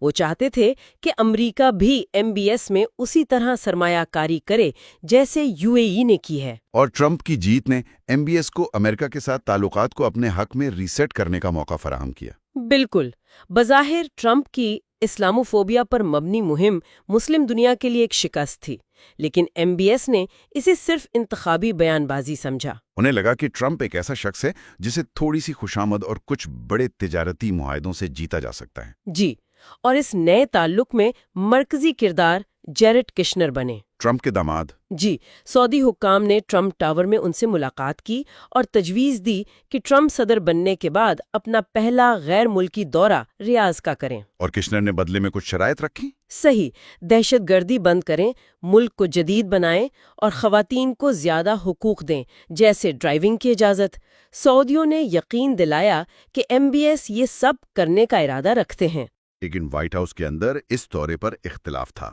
وہ چاہتے تھے کہ امریکہ بھی MBS میں اسی طرح سرمایہ کاری کرے جیسے UAE نے کی ہے۔ اور ٹرمپ کی جیت نے MBS کو امریکہ کے ساتھ تعلقات کو اپنے حق میں ریسیٹ کرنے کا موقع فراہم کیا۔ بالکل، بظاہر ٹرمپ کی اسلاموفوبیا پر مبنی مہم مسلم دنیا کے لیے ایک شکست تھی، لیکن MBS نے اسے صرف انتخابی بیان بازی سمجھا۔ انہیں لگا کہ ٹرمپ ایک ایسا شخص ہے جسے تھوڑی سی خوشامد اور کچھ بڑے تجارتی معاہدوں سے جیتا جا سکتا ہے۔ جی، اور اس نئے تعلق میں مرکزی کردار جیرڈ کشنر بنے، ٹرمپ کے داماد۔ جی، سعودی حکام نے ٹرمپ ٹاور میں ان سے ملاقات کی اور تجویز دی کہ ٹرمپ صدر بننے کے بعد اپنا پہلا غیر ملکی دورہ ریاض کا کریں۔ اور کشنر نے بدلے میں کچھ شرائط رکھی۔ صحیح، دہشت گردی بند کریں، ملک کو جدید بنائیں اور خواتین کو زیادہ حقوق دیں، جیسے ڈرائیونگ کی اجازت۔ سعودیوں نے یقین دلایا کہ MBS یہ سب کرنے کا ارادہ رکھتے ہیں۔ لیکن وائٹ ہاؤس کے اندر اس دورے پر اختلاف تھا۔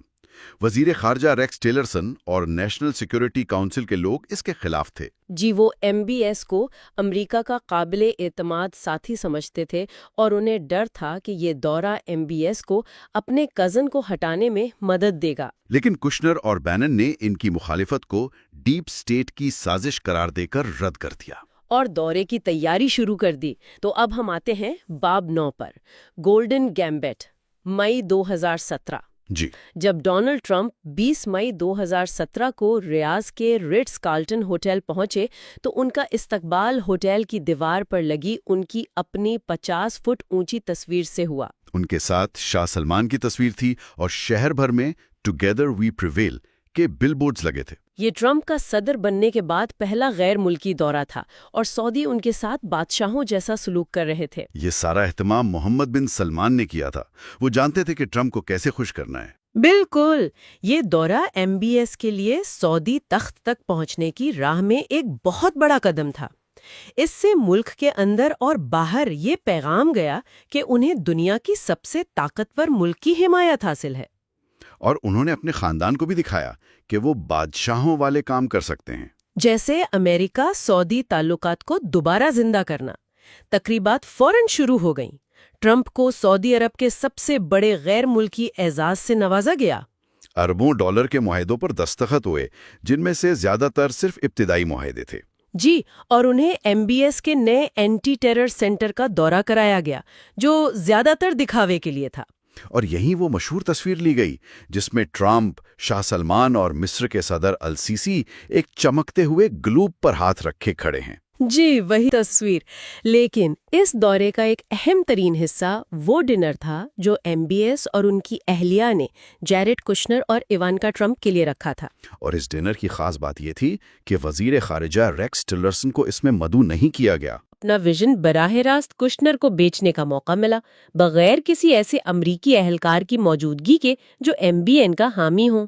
وزیر خارجہ ریکس ٹیلرسن اور نیشنل سیکیورٹی کونسل کے لوگ اس کے خلاف تھے۔ جی، وہ MBS کو امریکہ کا قابل اعتماد ساتھی سمجھتے تھے اور انہیں ڈر تھا کہ یہ دورہ MBS کو اپنے کزن کو ہٹانے میں مدد دے گا۔ لیکن کشنر اور بینن نے ان کی مخالفت کو ڈیپ سٹیٹ کی سازش قرار دے کر رد کر دیا اور دورے کی تیاری شروع کر دی۔ تو اب ہم آتے ہیں باب 9 پر، گولڈن گیمبٹ، مئی 2017۔ جی، جب ڈونلڈ ٹرمپ 20 مئی 2017 کو ریاض کے رٹز کارلٹن ہوٹل پہنچے تو ان کا استقبال ہوٹل کی دیوار پر لگی ان کی اپنی 50 فٹ اونچی تصویر سے ہوا۔ ان کے ساتھ شاہ سلمان کی تصویر تھی اور شہر بھر میں ٹوگیدر وی پریویل کے بل بورڈز لگے تھے۔ یہ ٹرمپ کا صدر بننے کے بعد پہلا غیر ملکی دورہ تھا اور سعودی ان کے ساتھ بادشاہوں جیسا سلوک کر رہے تھے۔ یہ سارا اہتمام محمد بن سلمان نے کیا تھا۔ وہ جانتے تھے کہ ٹرمپ کو کیسے خوش کرنا ہے۔ بالکل، یہ دورہ MBS کے لیے سعودی تخت تک پہنچنے کی راہ میں ایک بہت بڑا قدم تھا۔ اس سے ملک کے اندر اور باہر یہ پیغام گیا کہ انہیں دنیا کی سب سے طاقتور ملک کی حمایت حاصل ہے۔ اور انہوں نے اپنے خاندان کو بھی دکھایا کہ وہ بادشاہوں والے کام کر سکتے ہیں، جیسے امریکہ سعودی تعلقات کو دوبارہ زندہ کرنا۔ تقریبات فوراً شروع ہو گئیں۔ ٹرمپ کو سعودی عرب کے سب سے بڑے غیر ملکی اعزاز سے نوازا گیا۔ اربوں ڈالر کے معاہدوں پر دستخط ہوئے، جن میں سے زیادہ تر صرف ابتدائی معاہدے تھے۔ جی، اور انہیں MBS کے نئے اینٹی ٹیرر سینٹر کا دورہ کرایا گیا، جو زیادہ تر دکھاوے کے لیے تھا۔ اور یہیں وہ مشہور تصویر لی گئی جس میں ٹرمپ، شاہ سلمان اور مصر کے صدر السیسی ایک چمکتے ہوئے گلوب پر ہاتھ رکھے کھڑے ہیں۔ جی وہی تصویر. لیکن اس دورے کا ایک اہم ترین حصہ وہ ڈنر تھا جو ایم بی ایس اور ان کی اہلیہ نے جیریڈ کشنر اور ایوانکا ٹرمپ کے لیے رکھا تھا. اور اس ڈنر کی خاص بات یہ تھی کہ وزیر خارجہ ریکس ٹلرسن کو اس میں مدعو نہیں کیا گیا. اپنا ویژن براہ راست کشنر کو بیچنے کا موقع ملا بغیر کسی ایسے امریکی اہلکار کی موجودگی کے جو ایم بی این کا حامی ہوں.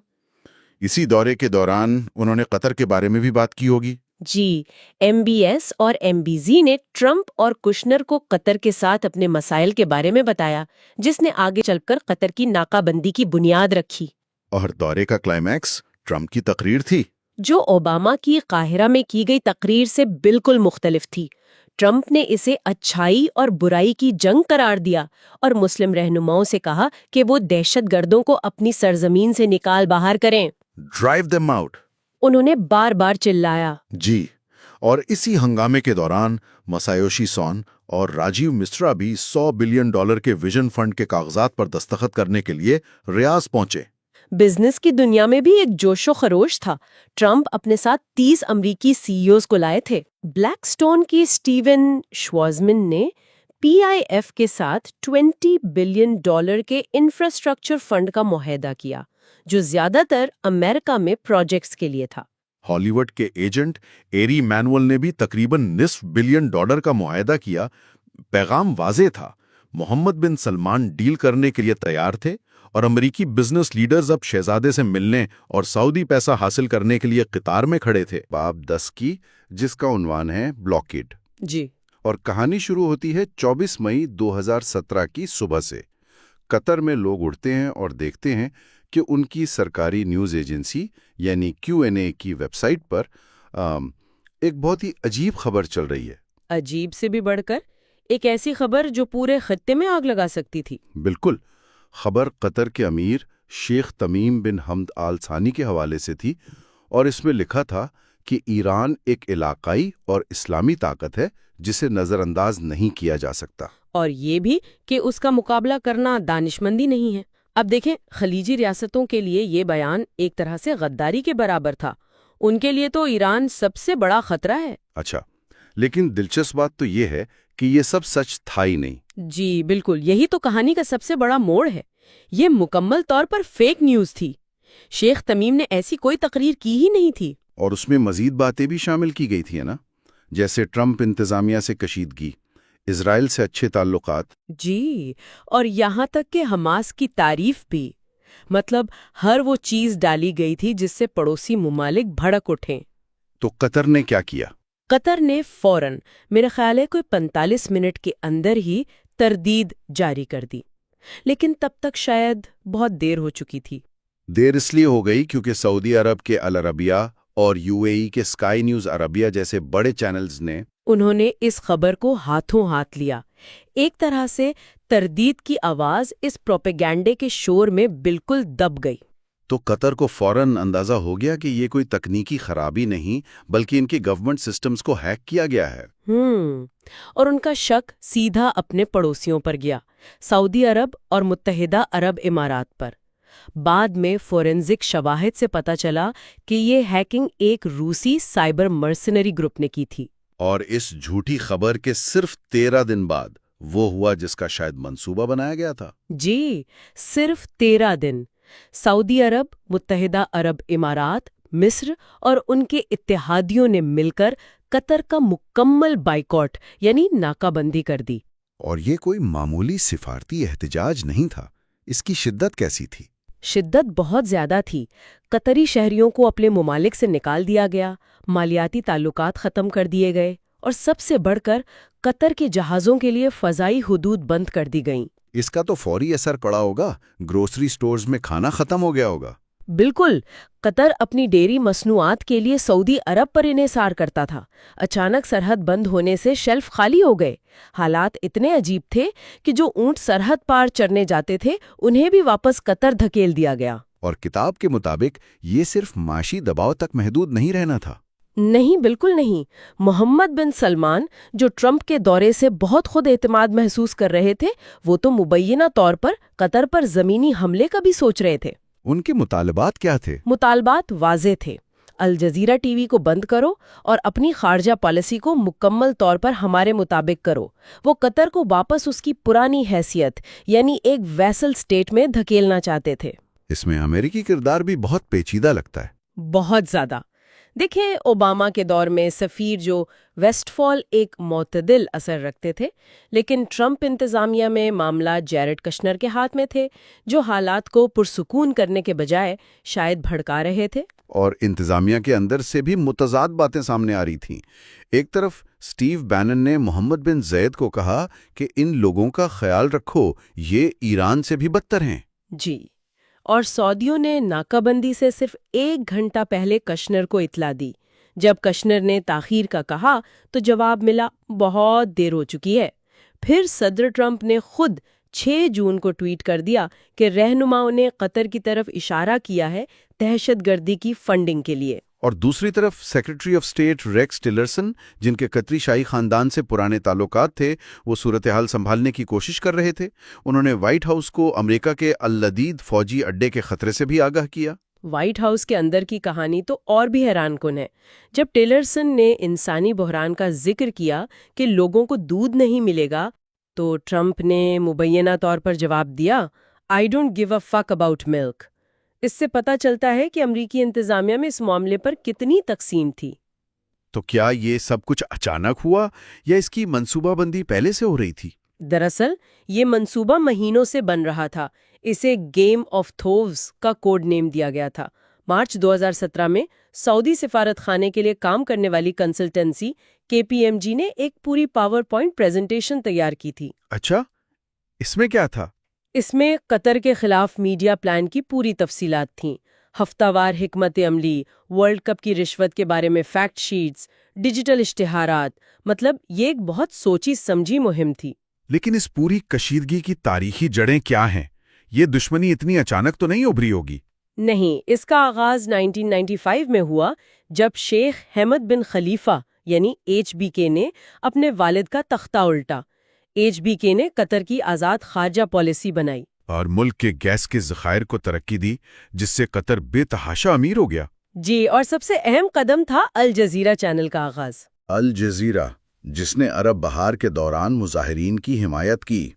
اسی دورے کے دوران انہوں نے قطر کے بارے میں بھی بات کی ہوگی. جی ایم بی ایس اور ایم بی زی نے ٹرمپ اور کشنر کو قطر کے ساتھ اپنے مسائل کے بارے میں بتایا جس نے آگے چل کر قطر کی ناکہ بندی کی بنیاد رکھی. اور دورے کا کلائمیکس ٹرمپ کی تقریر تھی جو اوباما کی قاہرہ میں کی گئی تقریر سے بالکل مختلف تھی. ٹرمپ نے اسے اچھائی اور برائی کی جنگ قرار دیا اور مسلم رہنماؤں سے کہا کہ وہ دہشت گردوں کو اپنی سرزمین سے نکال باہر کریں. Drive them out. انہوں نے بار بار چلایا. جی اور اسی ہنگامے کے دوران مسایوشی سون اور راجیو مسٹرا بھی $100 بلین کے ویژن فنڈ کے کاغذات پر دستخط کرنے کے لیے ریاض پہنچے. بزنس کی دنیا میں بھی ایک جوش و خروش تھا. ٹرمپ اپنے ساتھ 30 امریکی سی ای اوز کو لائے تھے. بلیک سٹون کی سٹیون شوازمن نے پی آئی ایف کے ساتھ $20 بلین کے انفراسٹرکچر فنڈ کا معاہدہ کیا جو زیادہ تر امریکہ میں پروجیکٹس کے لیے تھا. ہالی ووڈ کے ایجنٹ ایری مینول نے بھی تقریباً $5 بلین کا معاہدہ کیا. پیغام واضح تھا. محمد بن سلمان ڈیل کرنے کے لیے تیار تھے اور امریکی بزنس لیڈرز اب شہزادے سے ملنے اور سعودی پیسہ حاصل کرنے کے لیے قطار میں کھڑے تھے. باب 10 کی جس کا عنوان ہے بلاکیڈ. جی اور کہانی شروع ہوتی ہے 24 مئی 2017 کی صبح سے. قطر میں لوگ اٹھتے ہیں اور دیکھتے ہیں کہ ان کی سرکاری نیوز ایجنسی یعنی QNA کی ویب سائٹ پر ایک بہت ہی عجیب خبر چل رہی ہے. عجیب سے بھی بڑھ کر ایک ایسی خبر جو پورے خطے میں آگ لگا سکتی تھی. بالکل. خبر قطر کے امیر شیخ تمیم بن حمد آل ثانی کے حوالے سے تھی اور اس میں لکھا تھا کہ ایران ایک علاقائی اور اسلامی طاقت ہے جسے نظر انداز نہیں کیا جا سکتا. اور یہ بھی کہ اس کا مقابلہ کرنا دانشمندی نہیں ہے. اب دیکھیں خلیجی ریاستوں کے لیے یہ بیان ایک طرح سے غداری کے برابر تھا. ان کے لیے تو ایران سب سے بڑا خطرہ ہے. اچھا لیکن دلچسپ بات تو یہ ہے کہ یہ سب سچ تھا ہی نہیں. جی بالکل یہی تو کہانی کا سب سے بڑا موڑ ہے. یہ مکمل طور پر فیک نیوز تھی. شیخ تمیم نے ایسی کوئی تقریر کی ہی نہیں تھی. اور اس میں مزید باتیں بھی شامل کی گئی تھی نا، جیسے ٹرمپ انتظامیہ سے کشیدگی، اسرائیل سے اچھے تعلقات. جی اور یہاں تک کہ حماس کی تعریف بھی. مطلب ہر وہ چیز ڈالی گئی تھی جس سے پڑوسی ممالک بھڑک اٹھیں. تو قطر نے کیا کیا؟ قطر نے فوراً میرا خیال ہے کوئی 45 منٹ کے اندر ہی تردید جاری کر دی. لیکن تب تک شاید بہت دیر ہو چکی تھی. دیر اس لیے ہو گئی کیونکہ سعودی عرب کے العربیہ اور UAE کے اسکائی نیوز عربیہ جیسے بڑے چینلز نے انہوں نے اس خبر کو ہاتھوں ہاتھ لیا. ایک طرح سے تردید کی آواز اس پروپیگینڈے کے شور میں بالکل دب گئی. تو قطر کو فوراً اندازہ ہو گیا کہ یہ کوئی تکنیکی خرابی نہیں بلکہ ان کی گورنمنٹ سسٹمز کو ہیک کیا گیا ہے. اور ان کا شک سیدھا اپنے پڑوسیوں پر گیا، سعودی عرب اور متحدہ عرب امارات پر. بعد میں فورنزک شواہد سے پتہ چلا کہ یہ ہیکنگ ایک روسی سائبر مرسنری گروپ نے کی تھی. اور اس جھوٹی خبر کے صرف 13 دن بعد وہ ہوا جس کا شاید منصوبہ بنایا گیا تھا. جی صرف 13 دن. سعودی عرب، متحدہ عرب امارات، مصر اور ان کے اتحادیوں نے مل کر قطر کا مکمل بائیکاٹ یعنی ناکہ بندی کر دی. اور یہ کوئی معمولی سفارتی احتجاج نہیں تھا. اس کی شدت کیسی تھی؟ شدت بہت زیادہ تھی. قطری شہریوں کو اپنے ممالک سے نکال دیا گیا، مالیاتی تعلقات ختم کر دیے گئے اور سب سے بڑھ کر قطر کے جہازوں کے لیے فضائی حدود بند کر دی گئیں. اس کا تو فوری اثر پڑا ہوگا. گروسری سٹورز میں کھانا ختم ہو گیا ہوگا. بالکل. قطر اپنی ڈیری مصنوعات کے لیے سعودی عرب پر انحصار کرتا تھا. اچانک سرحد بند ہونے سے شیلف خالی ہو گئے. حالات اتنے عجیب تھے کہ جو اونٹ سرحد پار چرنے جاتے تھے انہیں بھی واپس قطر دھکیل دیا گیا. اور کتاب کے مطابق یہ صرف معاشی دباؤ تک محدود نہیں رہنا تھا. نہیں، بالکل نہیں. محمد بن سلمان جو ٹرمپ کے دورے سے بہت خود اعتماد محسوس کر رہے تھے، وہ تو مبینہ طور پر قطر پر زمینی حملے کا بھی سوچ رہے تھے. ان کے مطالبات کیا تھے؟ مطالبات واضح تھے. الجزیرہ ٹی وی کو بند کرو اور اپنی خارجہ پالیسی کو مکمل طور پر ہمارے مطابق کرو۔ وہ قطر کو واپس اس کی پرانی حیثیت یعنی ایک ویسل سٹیٹ میں دھکیلنا چاہتے تھے۔ اس میں امریکی کردار بھی بہت پیچیدہ لگتا ہے۔ بہت زیادہ۔ دیکھیں، اوباما کے دور میں سفیر جو ویسٹ فال ایک معتدل اثر رکھتے تھے، لیکن ٹرمپ انتظامیہ میں معاملات جیرڈ کشنر کے ہاتھ میں تھے، جو حالات کو پرسکون کرنے کے بجائے شاید بھڑکا رہے تھے۔ اور انتظامیہ کے اندر سے بھی متضاد باتیں سامنے آ رہی تھیں۔ ایک طرف سٹیو بینن نے محمد بن زید کو کہا کہ ان لوگوں کا خیال رکھو، یہ ایران سے بھی بدتر ہیں۔ جی، اور سعودیوں نے ناکہ بندی سے صرف 1 گھنٹہ پہلے کشنر کو اطلاع دی۔ جب کشنر نے تاخیر کا کہا تو جواب ملا، بہت دیر ہو چکی ہے۔ پھر صدر ٹرمپ نے خود 6 جون کو ٹویٹ کر دیا کہ رہنماؤں نے قطر کی طرف اشارہ کیا ہے دہشت گردی کی فنڈنگ کے لیے۔ اور دوسری طرف secretary of state Rex Tillerson, جن کے قطری شاہی خاندان سے پرانے تعلقات تھے، وہ صورتحال سنبھالنے کی کوشش کر رہے تھے۔ انہوں نے وائٹ ہاؤس کو امریکہ کے الجدید فوجی اڈے کے خطرے سے بھی آگاہ کیا۔ وائٹ ہاؤس کے اندر کی کہانی تو اور بھی حیران کن ہے۔ جب ٹیلرسن نے انسانی بحران کا ذکر کیا کہ لوگوں کو دودھ نہیں ملے گا، تو ٹرمپ نے مبینہ طور پر جواب دیا، "I don't give a fuck about milk"۔ اس سے پتہ چلتا ہے کہ امریکی انتظامیہ میں اس معاملے پر کتنی تقسیم تھی۔ تو کیا یہ سب کچھ اچانک ہوا یا اس کی منصوبہ بندی پہلے سے ہو رہی تھی؟ دراصل یہ منصوبہ مہینوں سے بن رہا تھا۔ اسے گیم آف تھروز کا کوڈ نیم دیا گیا تھا۔ مارچ 2017 میں سعودی سفارت خانے کے لیے کام کرنے والی کنسلٹنسی KPMG نے ایک پوری پاور پوائنٹ پریزنٹیشن تیار کی تھی۔ اچھا، اس میں کیا تھا؟ اس میں قطر کے خلاف میڈیا پلان کی پوری تفصیلات تھیں۔ ہفتہ وار حکمت عملی، ورلڈ کپ کی رشوت کے بارے میں فیکٹ شیٹس، ڈیجیٹل اشتہارات، مطلب یہ ایک بہت سوچی سمجھی مہم تھی۔ لیکن اس پوری کشیدگی کی تاریخی جڑیں کیا ہیں؟ یہ دشمنی اتنی اچانک تو نہیں ابھری ہوگی؟ نہیں، اس کا آغاز 1995 میں ہوا، جب شیخ حمد بن خلیفہ یعنی HBK نے اپنے والد کا تختہ الٹا۔ HBK نے قطر کی آزاد خارجہ پالیسی بنائی اور ملک کے گیس کے ذخائر کو ترقی دی، جس سے قطر بے تحاشا امیر ہو گیا۔ جی، اور سب سے اہم قدم تھا الجزیرہ چینل کا آغاز۔ الجزیرہ، جس نے عرب بہار کے دوران مظاہرین کی حمایت کی،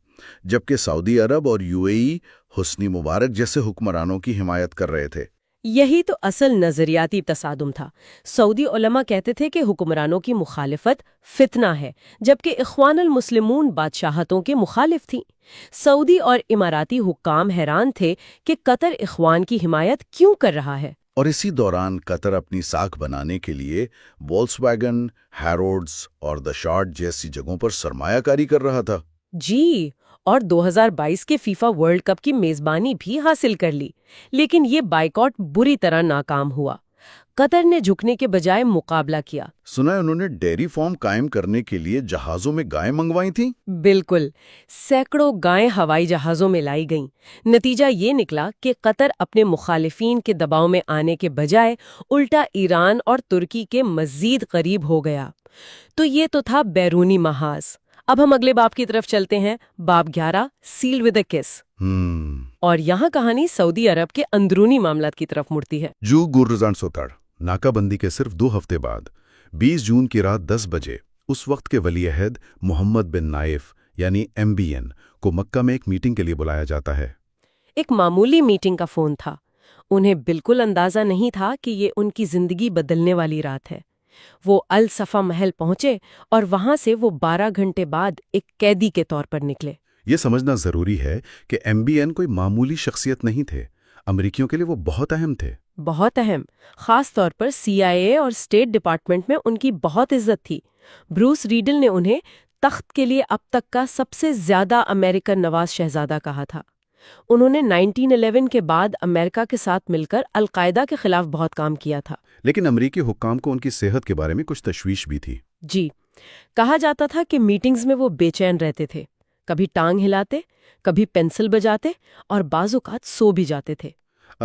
جبکہ سعودی عرب اور UAE حسنی مبارک جیسے حکمرانوں کی حمایت کر رہے تھے۔ یہی تو اصل نظریاتی تصادم تھا۔ سعودی علماء کہتے تھے کہ حکمرانوں کی مخالفت فتنہ ہے، جبکہ اخوان المسلمون بادشاہتوں کے مخالف تھیں۔ سعودی اور اماراتی حکام حیران تھے کہ قطر اخوان کی حمایت کیوں کر رہا ہے۔ اور اسی دوران قطر اپنی ساکھ بنانے کے لیے وولکس ویگن، ہیروڈز اور دا شارٹ جیسی جگہوں پر سرمایہ کاری کر رہا تھا۔ جی، اور 2022 کے فیفا ورلڈ کپ کی میزبانی بھی حاصل کر لی، لیکن یہ بائیکاٹ بری طرح ناکام ہوا۔ قطر نے جھکنے کے بجائے مقابلہ کیا۔ سنا ہے انہوں نے ڈیری فارم قائم کرنے کے لیے جہازوں میں گائیں منگوائی تھیں؟ بالکل، سینکڑوں گائیں ہوائی جہازوں میں لائی گئیں۔ نتیجہ یہ نکلا کہ قطر اپنے مخالفین کے دباؤ میں آنے کے بجائے الٹا ایران اور ترکی کے مزید قریب ہو گیا۔ تو یہ تو تھا بیرونی محاذ۔ اب ہم اگلے باب کی طرف چلتے ہیں، باب 11، سیل ود اے کس۔ اور یہاں کہانی سعودی عرب کے اندرونی معاملات کی طرف مڑتی ہے۔ جو گرزان سوتڑ ناکہ بندی کے صرف 2 ہفتے بعد 20 جون کی رات 10 بجے اس وقت کے ولی عہد محمد بن نائف یعنی MBN کو مکہ میں ایک میٹنگ کے لیے بلایا جاتا ہے۔ ایک معمولی میٹنگ کا فون تھا۔ انہیں بالکل اندازہ نہیں تھا کہ یہ ان کی زندگی بدلنے والی رات ہے۔ وہ الصفا محل پہنچے اور وہاں سے وہ 12 گھنٹے بعد ایک قیدی کے طور پر نکلے۔ یہ سمجھنا ضروری ہے کہ MBN کوئی معمولی شخصیت نہیں تھے۔ امریکیوں کے لیے وہ بہت اہم تھے۔ بہت اہم، خاص طور پر CIA اور اسٹیٹ ڈپارٹمنٹ میں ان کی بہت عزت تھی۔ بروس ریڈل نے انہیں تخت کے لیے اب تک کا سب سے زیادہ امریکن نواز شہزادہ کہا تھا۔ انہوں نے 1911 کے بعد امریکہ کے ساتھ مل کر القاعدہ کے خلاف بہت کام کیا تھا۔ لیکن امریکی حکام کو ان کی صحت کے بارے میں کچھ تشویش بھی تھی۔ جی، کہا جاتا تھا کہ میٹنگز میں وہ بے چین رہتے تھے، کبھی ٹانگ ہلاتے، کبھی پینسل بجاتے اور بعض اوقات سو بھی جاتے تھے۔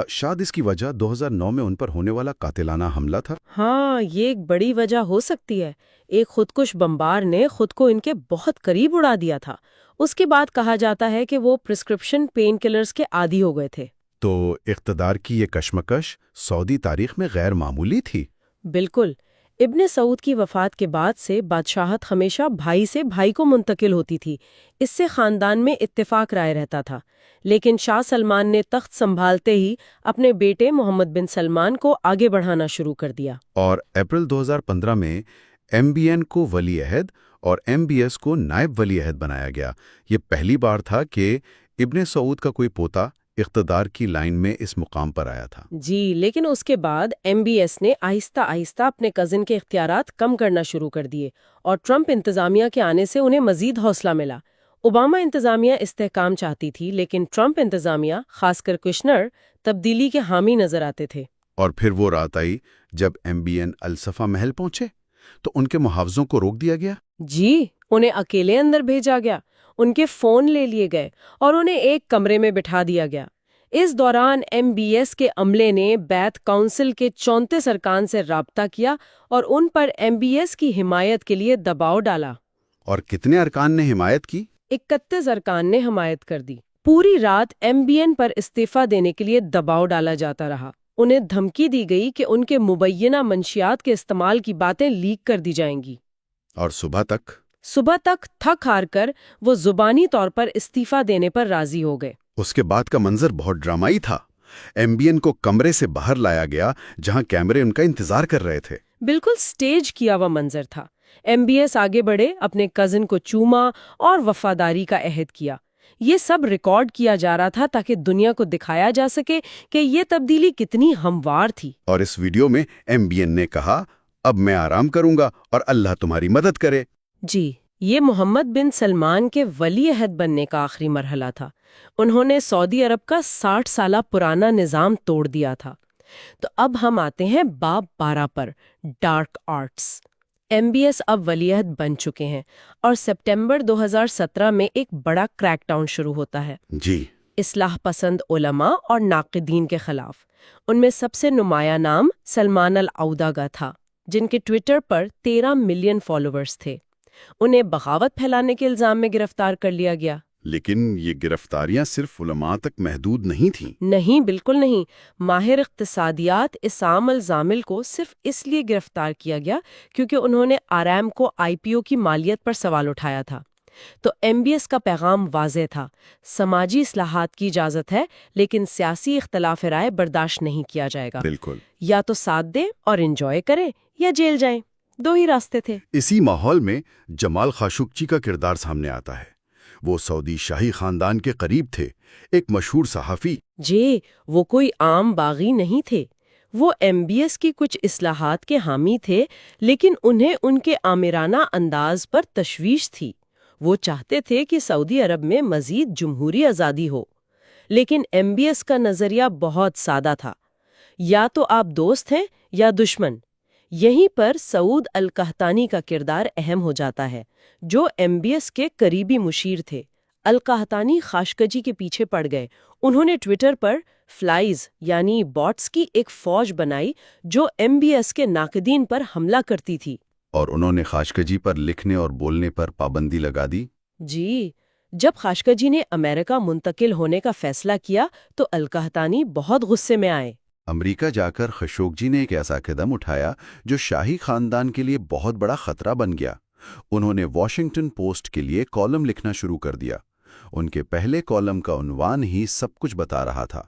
شاید اس کی وجہ 2009 میں ان پر ہونے والا قاتلانہ حملہ تھا۔ ہاں، یہ ایک بڑی وجہ ہو سکتی ہے۔ ایک خودکش بمبار نے خود کو ان کے بہت قریب اڑا دیا تھا۔ اس کے بعد کہا جاتا ہے کہ وہ پرسکرپشن پین کلرز کے عادی ہو گئے تھے۔ تو اقتدار کی یہ کشمکش سعودی تاریخ میں غیر معمولی تھی۔ بالکل، ابن سعود کی وفات کے بعد سے بادشاہت ہمیشہ بھائی سے بھائی کو منتقل ہوتی تھی۔ اس سے خاندان میں اتفاق رائے رہتا تھا، لیکن شاہ سلمان نے تخت سنبھالتے ہی اپنے بیٹے محمد بن سلمان کو آگے بڑھانا شروع کر دیا۔ اور اپریل 2015 میں MBN کو ولی عہد اور MBS کو نائب ولی عہد بنایا گیا۔ یہ پہلی بار تھا کہ ابن سعود کا کوئی پوتا اقتدار کی لائن میں اس مقام پر آیا تھا۔ جی، لیکن اس کے بعد MBS نے آہستہ آہستہ اپنے کزن کے اختیارات کم کرنا شروع کر دیے اور ٹرمپ انتظامیہ کے آنے سے انہیں مزید حوصلہ ملا۔ اوباما انتظامیہ استحکام چاہتی تھی، لیکن ٹرمپ انتظامیہ، خاص کر کشنر، تبدیلی کے حامی نظر آتے تھے۔ اور پھر وہ رات آئی جب MBN الصفا محل پہنچے تو ان کے محافظوں کو روک دیا گیا۔ جی، انہیں اکیلے اندر بھیجا گیا، ان کے فون لے لیے گئے اور انہیں ایک کمرے میں بٹھا دیا گیا۔ اس دوران MBS کے عملے نے بیت کونسل کے 34 ارکان سے رابطہ کیا اور ان پر MBS کی حمایت کے لیے دباؤ ڈالا۔ اور کتنے ارکان نے حمایت کی؟ 31 ارکان نے حمایت کر دی۔ پوری رات MBN پر استعفیٰ دینے کے لیے دباؤ ڈالا جاتا رہا۔ انہیں دھمکی دی گئی کہ ان کے مبینہ منشیات کے استعمال کی باتیں لیک کر دی جائیں گی۔ اور صبح تک تھک ہار کر وہ زبانی طور پر استعفیٰ دینے پر راضی ہو گئے۔ اس کے بعد کا منظر بہت ڈرامائی تھا۔ MBN کو کمرے سے باہر لایا گیا جہاں کیمرے ان کا انتظار کر رہے تھے۔ بالکل سٹیج کیا ہوا منظر تھا۔ MBS آگے بڑھے، اپنے کزن کو چوما اور وفاداری کا عہد کیا۔ یہ سب ریکارڈ کیا جا رہا تھا تاکہ دنیا کو دکھایا جا سکے کہ یہ تبدیلی کتنی ہموار تھی۔ اور اس ویڈیو میں MBN نے کہا، اب میں آرام کروں گا اور اللہ تمہاری مدد کرے۔ جی، یہ محمد بن سلمان کے ولی عہد بننے کا آخری مرحلہ تھا۔ انہوں نے سعودی عرب کا 60 سالہ پرانا نظام توڑ دیا تھا۔ تو اب ہم آتے ہیں باب 12 پر، ڈارک آرٹس۔ MBS اب ولی عہد بن چکے ہیں اور سپٹمبر 2017 میں ایک بڑا کریک ڈاؤن شروع ہوتا ہے۔ جی، اصلاح پسند علماء اور ناقدین کے خلاف۔ ان میں سب سے نمایاں نام سلمان العودہ کا تھا، جن کے ٹویٹر پر 13 ملین فالوورز تھے۔ انہیں بغاوت پھیلانے کے الزام میں گرفتار کر لیا گیا۔ لیکن یہ گرفتاریاں صرف علماء تک محدود نہیں تھیں۔ نہیں، بالکل نہیں۔ ماہر اقتصادیات اسام الزامل کو صرف اس لیے گرفتار کیا گیا کیونکہ انہوں نے آرام کو IPO کی مالیت پر سوال اٹھایا تھا۔ تو MBS کا پیغام واضح تھا، سماجی اصلاحات کی اجازت ہے لیکن سیاسی اختلاف رائے برداشت نہیں کیا جائے گا۔ بالکل، یا تو ساتھ دیں اور انجوائے کریں یا جیل جائیں، دو ہی راستے تھے۔ اسی ماحول میں جمال خاشقجی کا کردار سامنے آتا ہے۔ وہ سعودی شاہی خاندان کے قریب تھے، ایک مشہور صحافی۔ جی، وہ کوئی عام باغی نہیں تھے۔ وہ MBS کی کچھ اصلاحات کے حامی تھے، لیکن انہیں ان کے آمرانہ انداز پر تشویش تھی۔ وہ چاہتے تھے کہ سعودی عرب میں مزید جمہوری آزادی ہو، لیکن MBS کا نظریہ بہت سادہ تھا، یا تو آپ دوست ہیں یا دشمن۔ یہیں پر سعود القحطانی کا کردار اہم ہو جاتا ہے، جو MBS کے قریبی مشیر تھے۔ القحطانی خاشقجی کے پیچھے پڑ گئے۔ انہوں نے ٹویٹر پر فلائز یعنی باٹس کی ایک فوج بنائی جو MBS کے ناقدین پر حملہ کرتی تھی۔ اور انہوں نے خاشقجی پر لکھنے اور بولنے پر پابندی لگا دی۔ جی، جب خاشقجی نے امریکہ منتقل ہونے کا فیصلہ کیا تو القحطانی بہت غصے میں آئے۔ امریکہ جا کر خاشقجی نے ایک ایسا قدم اٹھایا جو شاہی خاندان کے لیے بہت بڑا خطرہ بن گیا۔ انہوں نے واشنگٹن پوسٹ کے لیے کالم لکھنا شروع کر دیا۔ ان کے پہلے کالم کا عنوان ہی سب کچھ بتا رہا تھا،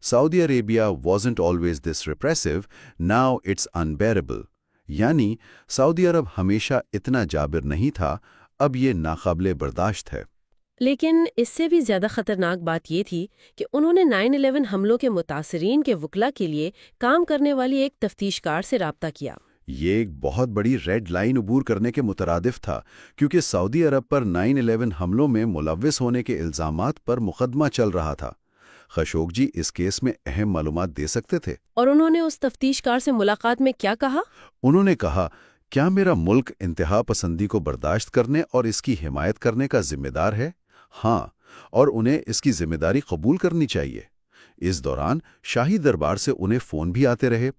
سعودی Arabia wasn't always this repressive, now it's unbearable۔ یعنی سعودی عرب ہمیشہ اتنا جابر نہیں تھا، اب یہ ناقابل برداشت ہے۔ لیکن اس سے بھی زیادہ خطرناک بات یہ تھی کہ انہوں نے 9/11 حملوں کے متاثرین کے وکلا کے لیے کام کرنے والی ایک تفتیش کار سے رابطہ کیا۔ یہ ایک بہت بڑی ریڈ لائن عبور کرنے کے مترادف تھا، کیونکہ سعودی عرب پر 9/11 حملوں میں ملوث ہونے کے الزامات پر مقدمہ چل رہا تھا۔ خاشقجی اس کیس میں اہم معلومات دے سکتے تھے۔ اور انہوں نے اس تفتیش کار سے ملاقات میں کیا کہا؟ انہوں نے کہا، کیا میرا ملک انتہا پسندی کو برداشت کرنے اور اس کی حمایت کرنے کا ذمہ دار ہے؟ ہاں، اور انہیں اس کی ذمہ داری قبول کرنی چاہیے۔ اس دوران شاہی دربار سے انہیں فون بھی آتے رہے۔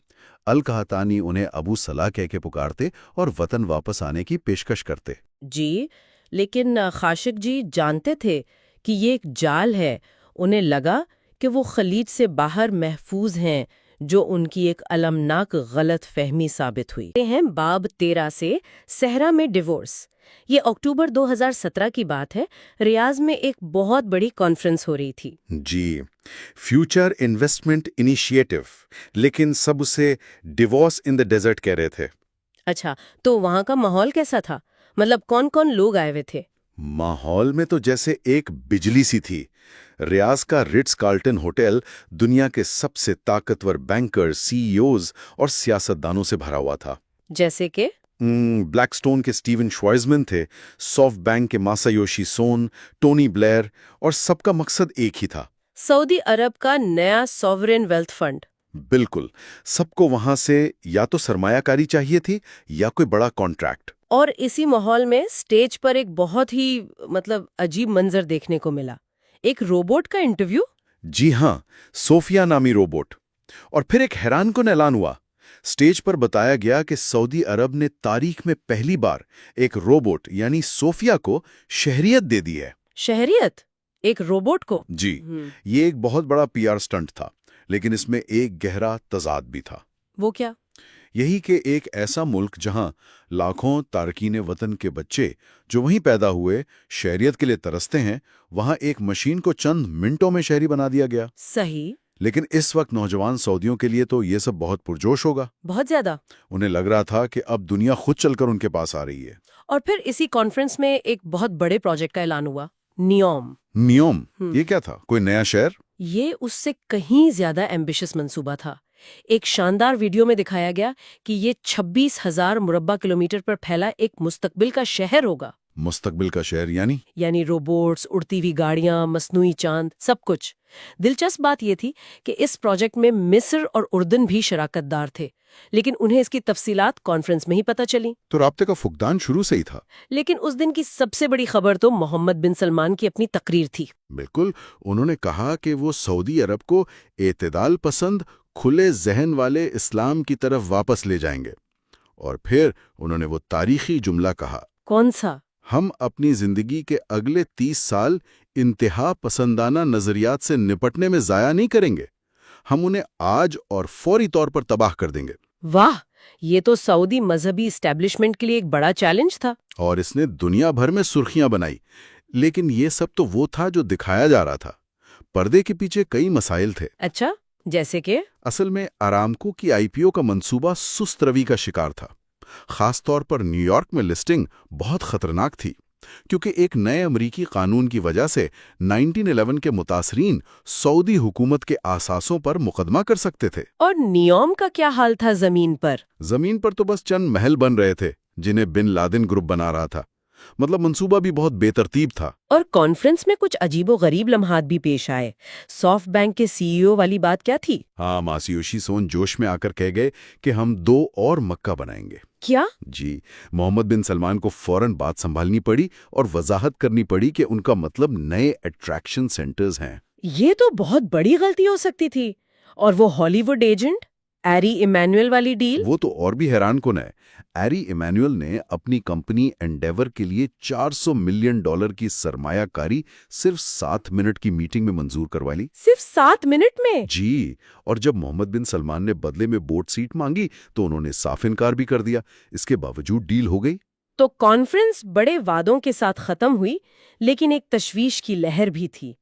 القحطانی انہیں ابو صلاح کہہ کے پکارتے اور وطن واپس آنے کی پیشکش کرتے۔ جی، لیکن خاشقجی جانتے تھے کہ یہ ایک جال ہے۔ انہیں لگا کہ وہ خلیج سے باہر محفوظ ہیں، جو ان کی ایک المناک غلط فہمی ثابت ہوئی۔ یہ ہیں باب 13 سے صحرا میں ڈیورس۔ یہ اکتوبر 2017 کی بات ہے، ریاض میں ایک بہت بڑی کانفرنس ہو رہی تھی۔ جی، فیوچر انویسٹمنٹ انیشیٹو، لیکن سب اسے ڈیوورس ان دا ڈیزرٹ کہہ رہے تھے۔ اچھا، تو وہاں کا ماحول کیسا تھا؟ مطلب کون کون لوگ آئے ہوئے تھے؟ ماحول میں تو جیسے ایک بجلی سی تھی۔ ریاض کا رٹز کارلٹن ہوٹل دنیا کے سب سے طاقتور بینکر، سی ای اوز اور سیاستدانوں سے بھرا ہوا تھا۔ جیسے کہ بلیک سٹون کے سٹیون شوائزمن تھے، سافٹ بینک کے ماسایوشی سون، ٹونی بلیر، اور سب کا مقصد ایک ہی تھا، سعودی عرب کا نیا سوورین ویلتھ فنڈ۔ بالکل، سب کو وہاں سے یا تو سرمایہ کاری چاہیے تھی یا کوئی بڑا کانٹریکٹ۔ اور اسی ماحول میں سٹیج پر ایک بہت ہی عجیب منظر دیکھنے کو ملا، ایک روبوٹ کا انٹرویو۔ جی ہاں، صوفیہ نامی روبوٹ۔ اور پھر ایک حیران کن اعلان ہوا۔ سٹیج پر بتایا گیا کہ سعودی عرب نے تاریخ میں پہلی بار ایک روبوٹ یعنی صوفیہ کو شہریت دے دی ہے۔ شہریت ایک روبوٹ کو؟ جی، یہ ایک بہت بڑا پی آر سٹنٹ تھا، لیکن اس میں ایک گہرا تضاد بھی تھا۔ وہ کیا؟ یہی کہ ایک ایسا ملک جہاں لاکھوں تارکین وطن کے بچے جو وہیں پیدا ہوئے شہریت کے لیے ترستے ہیں، وہاں ایک مشین کو چند منٹوں میں شہری بنا دیا گیا۔ صحیح۔ لیکن اس وقت نوجوان سعودیوں کے لیے تو یہ سب بہت پرجوش ہوگا۔ بہت زیادہ۔ انہیں لگ رہا تھا کہ اب دنیا خود چل کر ان کے پاس آ رہی ہے۔ اور پھر اسی کانفرنس میں ایک بہت بڑے پروجیکٹ کا اعلان ہوا، نیوم۔ نیوم، یہ کیا تھا؟ کوئی نیا شہر؟ یہ اس سے کہیں زیادہ ایمبیشس منصوبہ تھا۔ ایک شاندار ویڈیو میں دکھایا گیا کہ یہ 26,000 مربع کلومیٹر پر پھیلا ایک مستقبل کا شہر ہوگا۔ مستقبل کا شہر یعنی روبوٹس، اڑتی ہوئی گاڑیاں، مصنوعی چاند، سب کچھ۔ دلچسپ بات یہ تھی کہ اس پروجیکٹ میں مصر اور اردن بھی شراکت دار تھے، لیکن انہیں اس کی تفصیلات کانفرنس میں ہی پتہ چلی۔ تو رابطے کا فقدان شروع سے ہی تھا۔ لیکن اس دن کی سب سے بڑی خبر تو محمد بن سلمان کی اپنی تقریر تھی۔ بالکل، انہوں نے کہا کہ وہ سعودی عرب کو اعتدال پسند، کھلے ذہن والے اسلام کی طرف واپس لے جائیں گے۔ اور پھر انہوں نے وہ تاریخی جملہ کہا، کون سا؟ ہم اپنی زندگی کے اگلے 30 سال انتہا پسندانہ نظریات سے نپٹنے میں ضائع نہیں کریں گے، ہم انہیں آج اور فوری طور پر تباہ کر دیں گے۔ واہ، یہ تو سعودی مذہبی اسٹیبلشمنٹ کے لیے ایک بڑا چیلنج تھا۔ اور اس نے دنیا بھر میں سرخیاں بنائی۔ لیکن یہ سب تو وہ تھا جو دکھایا جا رہا تھا، پردے کے پیچھے کئی مسائل تھے۔ اچھا، جیسے کہ؟ اصل میں آرامکو کی آئی پی او کا منصوبہ سست روی کا شکار تھا۔ خاص طور پر نیو یارک میں لسٹنگ بہت خطرناک تھی، کیونکہ ایک نئے امریکی قانون کی وجہ سے 1911 کے متاثرین سعودی حکومت کے اثاثوں پر مقدمہ کر سکتے تھے۔ اور نیوم کا کیا حال تھا زمین پر؟ زمین پر تو بس چند محل بن رہے تھے جنہیں بن لادن گروپ بنا رہا تھا۔ مطلب منصوبہ بھی بہت بے ترتیب تھا۔ اور کانفرنس میں کچھ عجیب و غریب لمحات بھی پیش آئے۔ سافٹ بینک کے سی ای او والی بات کیا تھی؟ ہاں، ماسایوشی سون جوش میں آ کر کہہ گئے کہ ہم 2 اور مکہ بنائیں گے۔ کیا؟ جی، محمد بن سلمان کو فوراً بات سنبھالنی پڑی اور وضاحت کرنی پڑی کہ ان کا مطلب نئے اٹریکشن سینٹرز ہیں۔ یہ تو بہت بڑی غلطی ہو سکتی تھی۔ اور وہ ہالی ووڈ ایجنٹ ایری ایمینوئل والی ڈیل؟ وہ تو اور بھی حیران کن ہے۔ ایری ایمینوئل نے اپنی کمپنی انڈیور کے لیے $400 ملین کی سرمایہ کاری صرف 7 منٹ کی میٹنگ میں منظور کروا لی۔ صرف 7 منٹ میں؟ جی، اور جب محمد بن سلمان نے بدلے میں بورڈ سیٹ مانگی تو انہوں نے صاف انکار بھی کر دیا۔ اس کے باوجود ڈیل ہو گئی۔ تو کانفرنس بڑے وعدوں کے ساتھ ختم ہوئی، لیکن ایک تشویش کی لہر بھی تھی۔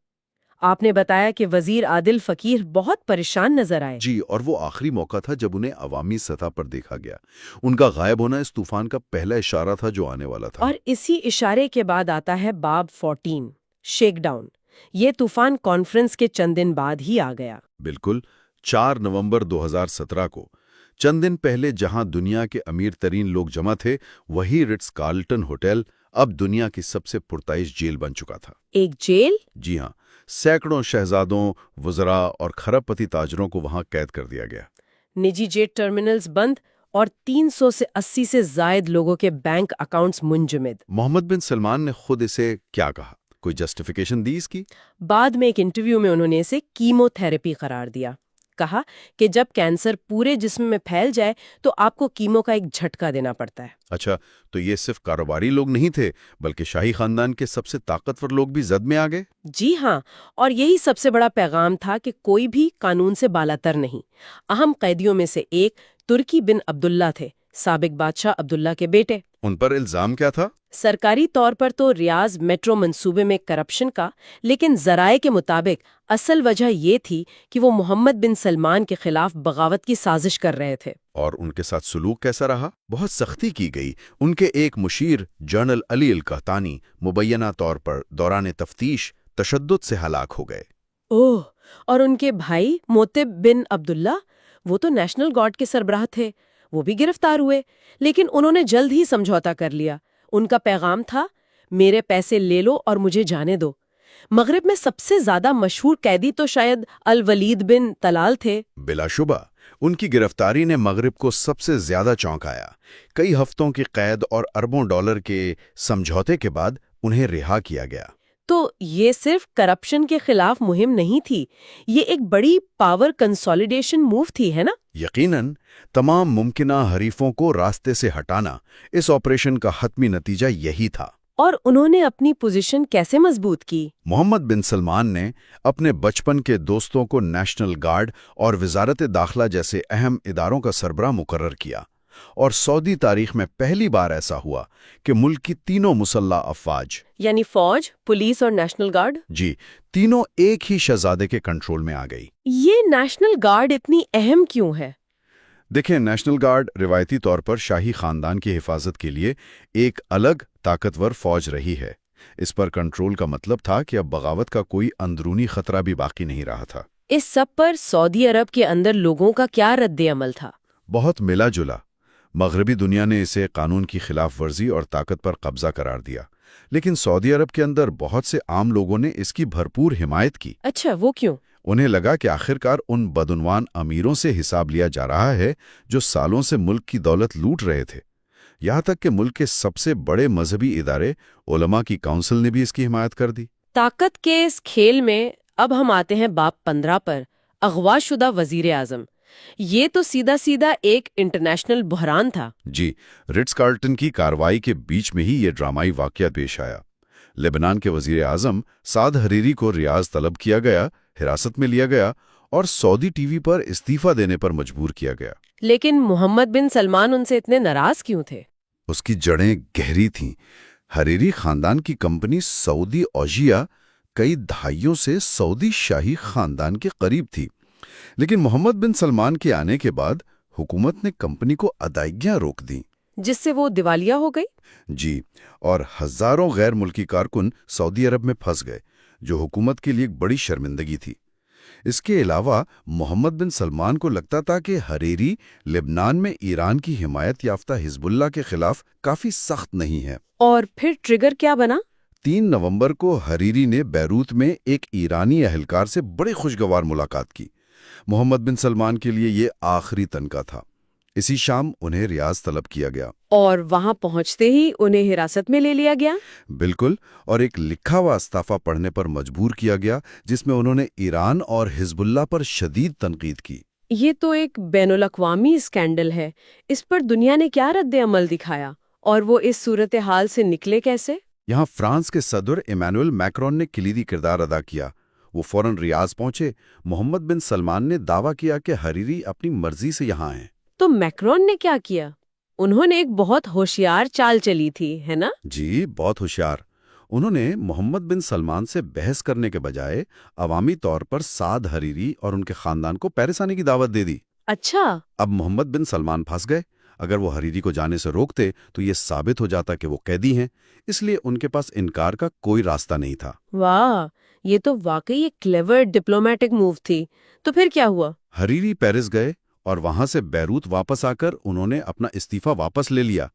آپ نے بتایا کہ وزیر عادل فقیر بہت پریشان نظر آئے۔ جی، اور وہ آخری موقع تھا جب انہیں عوامی سطح پر دیکھا گیا۔ ان کا غائب ہونا اس طوفان کا پہلا اشارہ تھا جو آنے والا تھا۔ اور اسی اشارے کے بعد آتا ہے باب 14، شیک ڈاؤن۔ یہ طوفان کانفرنس کے چند دن بعد ہی آ گیا۔ بالکل، 4 نومبر 2017 کو، چند دن پہلے جہاں دنیا کے امیر ترین لوگ جمع تھے، وہی رٹز کارلٹن ہوٹل اب دنیا کی سب سے پرتعیش جیل بن چکا تھا۔ ایک جیل؟ جی ہاں، سینکڑوں شہزادوں، وزراء اور کھرب پتی تاجروں کو وہاں قید کر دیا گیا۔ نجی جیٹ ٹرمینلز بند اور 380 سے زائد لوگوں کے بینک اکاؤنٹس منجمد۔ محمد بن سلمان نے خود اسے کیا کہا؟ کوئی جسٹیفیکیشن دی اس کی؟ بعد میں ایک انٹرویو میں انہوں نے اسے کیمو تھراپی قرار دیا۔ کہا کہ جب کینسر پورے جسم میں پھیل جائے تو آپ کو کیمو کا ایک جھٹکا دینا پڑتا ہے۔ اچھا، تو یہ صرف کاروباری لوگ نہیں تھے بلکہ شاہی خاندان کے سب سے طاقتور لوگ بھی زد میں آ گئے؟ جی ہاں، اور یہی سب سے بڑا پیغام تھا کہ کوئی بھی قانون سے بالاتر نہیں۔ اہم قیدیوں میں سے ایک ترکی بن عبداللہ تھے، سابق بادشاہ عبداللہ کے بیٹے۔ ان پر الزام کیا تھا؟ سرکاری طور پر تو ریاض میٹرو منصوبے میں کرپشن کا، لیکن ذرائع کے مطابق اصل وجہ یہ تھی کہ وہ محمد بن سلمان کے خلاف بغاوت کی سازش کر رہے تھے۔ اور ان کے ساتھ سلوک کیسا رہا؟ بہت سختی کی گئی۔ ان کے ایک مشیر جنرل علی القحطانی مبینہ طور پر دوران تفتیش تشدد سے ہلاک ہو گئے۔ اوہ، اور ان کے بھائی موتب بن عبداللہ، وہ تو نیشنل گارڈ کے سربراہ تھے، وہ بھی گرفتار ہوئے، لیکن انہوں نے جلد ہی سمجھوتا کر لیا۔ ان کا پیغام تھا، میرے پیسے لے لو اور مجھے جانے دو۔ مغرب میں سب سے زیادہ مشہور قیدی تو شاید الولید بن طلال تھے۔ بلا شبہ ان کی گرفتاری نے مغرب کو سب سے زیادہ چونکایا۔ کئی ہفتوں کی قید اور اربوں ڈالر کے سمجھوتے کے بعد انہیں رہا کیا گیا۔ تو یہ صرف کرپشن کے خلاف مہم نہیں تھی، یہ ایک بڑی پاور کنسولیڈیشن موو تھی، ہے نا؟ یقیناً تمام ممکنہ حریفوں کو راستے سے ہٹانا اس آپریشن کا حتمی نتیجہ یہی تھا۔ اور انہوں نے اپنی پوزیشن کیسے مضبوط کی؟ محمد بن سلمان نے اپنے بچپن کے دوستوں کو نیشنل گارڈ اور وزارت داخلہ جیسے اہم اداروں کا سربراہ مقرر کیا، اور سعودی تاریخ میں پہلی بار ایسا ہوا کہ ملک کی تینوں مسلح افواج، یعنی فوج، پولیس اور نیشنل گارڈ، جی تینوں ایک ہی شہزادے کے کنٹرول میں آ گئی۔ یہ نیشنل گارڈ اتنی اہم کیوں ہے؟ دیکھیں، نیشنل گارڈ روایتی طور پر شاہی خاندان کی حفاظت کے لیے ایک الگ طاقتور فوج رہی ہے۔ اس پر کنٹرول کا مطلب تھا کہ اب بغاوت کا کوئی اندرونی خطرہ بھی باقی نہیں رہا تھا۔ اس سب پر سعودی عرب کے اندر لوگوں کا کیا رد عمل تھا؟ بہت ملا جلا۔ مغربی دنیا نے اسے قانون کی خلاف ورزی اور طاقت پر قبضہ قرار دیا، لیکن سعودی عرب کے اندر بہت سے عام لوگوں نے اس کی بھرپور حمایت کی۔ اچھا، وہ کیوں؟ انہیں لگا کہ آخرکار ان بدعنوان امیروں سے حساب لیا جا رہا ہے جو سالوں سے ملک کی دولت لوٹ رہے تھے۔ یہاں تک کہ ملک کے سب سے بڑے مذہبی ادارے علماء کی کونسل نے بھی اس کی حمایت کر دی۔ طاقت کے اس کھیل میں اب ہم آتے ہیں باب 15 پر، اغوا شدہ وزیر اعظم۔ یہ تو سیدھا سیدھا ایک انٹرنیشنل بحران تھا۔ جی، رٹز کارلٹن کی کارروائی کے بیچ میں ہی یہ ڈرامائی واقعہ پیش آیا۔ لبنان کے وزیر اعظم سعد حریری کو ریاض طلب کیا گیا، حراست میں لیا گیا اور سعودی ٹی وی پر استعفیٰ دینے پر مجبور کیا گیا۔ لیکن محمد بن سلمان ان سے اتنے ناراض کیوں تھے؟ اس کی جڑیں گہری تھیں۔ حریری خاندان کی کمپنی سعودی اوجیا کئی دہائیوں سے سعودی شاہی خاندان کے قریب تھی، لیکن محمد بن سلمان کے آنے کے بعد حکومت نے کمپنی کو ادائیگیاں روک دیں، جس سے وہ دیوالیہ ہو گئی۔ جی، اور ہزاروں غیر ملکی کارکن سعودی عرب میں پھنس گئے، جو حکومت کے لیے ایک بڑی شرمندگی تھی۔ اس کے علاوہ محمد بن سلمان کو لگتا تھا کہ حریری لبنان میں ایران کی حمایت یافتہ حزب اللہ کے خلاف کافی سخت نہیں ہے۔ اور پھر ٹریگر کیا بنا؟ 3 نومبر کو حریری نے بیروت میں ایک ایرانی اہلکار سے بڑی خوشگوار ملاقات کی۔ محمد بن سلمان کے لیے یہ آخری تنکا تھا۔ اسی شام انہیں ریاض طلب کیا گیا، اور وہاں پہنچتے ہی انہیں حراست میں لے لیا گیا۔ بالکل، اور ایک لکھا ہوا استعفیٰ پڑھنے پر مجبور کیا گیا جس میں انہوں نے ایران اور حزب اللہ پر شدید تنقید کی۔ یہ تو ایک بین الاقوامی اسکینڈل ہے۔ اس پر دنیا نے کیا رد عمل دکھایا، اور وہ اس صورتحال سے نکلے کیسے؟ یہاں فرانس کے صدر ایمانوئل میکرون نے کلیدی کردار ادا کیا۔ وہ فوراً ریاض پہنچے۔ محمد بن سلمان نے دعویٰ کیا کہ حریری اپنی مرضی سے یہاں ہیں۔ تو میکرون نے کیا کیا؟ انہوں نے ایک بہت ہوشیار چال چلی تھی، ہے نا؟ جی، بہت ہوشیار۔ انہوں نے محمد بن سلمان سے بحث کرنے کے بجائے عوامی طور پر سعد حریری اور ان کے خاندان کو پیرس آنے کی دعوت دے دی۔ اچھا۔ اب محمد بن سلمان پھنس گئے۔ اگر وہ حریری کو جانے سے روکتے تو یہ ثابت ہو جاتا کہ وہ قیدی ہیں، اس لیے ان کے پاس انکار کا کوئی راستہ نہیں تھا۔ واہ، یہ تو واقعی ایک کلیور ڈپلومیٹک موو تھی۔ تو پھر کیا ہوا؟ حریری پیرس گئے اور وہاں سے بیروت واپس آ کر انہوں نے اپنا استعفیٰ واپس لے لیا۔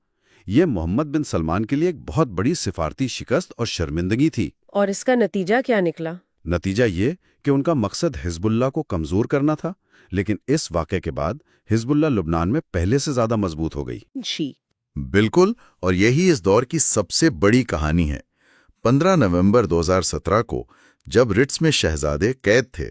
یہ محمد بن سلمان کے لیے ایک بہت بڑی سفارتی شکست اور شرمندگی تھی۔ اور اس کا نتیجہ کیا نکلا؟ نتیجہ یہ کہ ان کا مقصد حزب اللہ کو کمزور کرنا تھا، لیکن اس واقعے کے بعد حزب اللہ لبنان میں پہلے سے زیادہ مضبوط ہو گئی۔ جی بالکل، اور یہی اس دور کی سب سے بڑی کہانی ہے۔ 15 نومبر 2017 کو جب رٹس میں شہزادے قید تھے،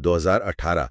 2018,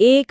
$1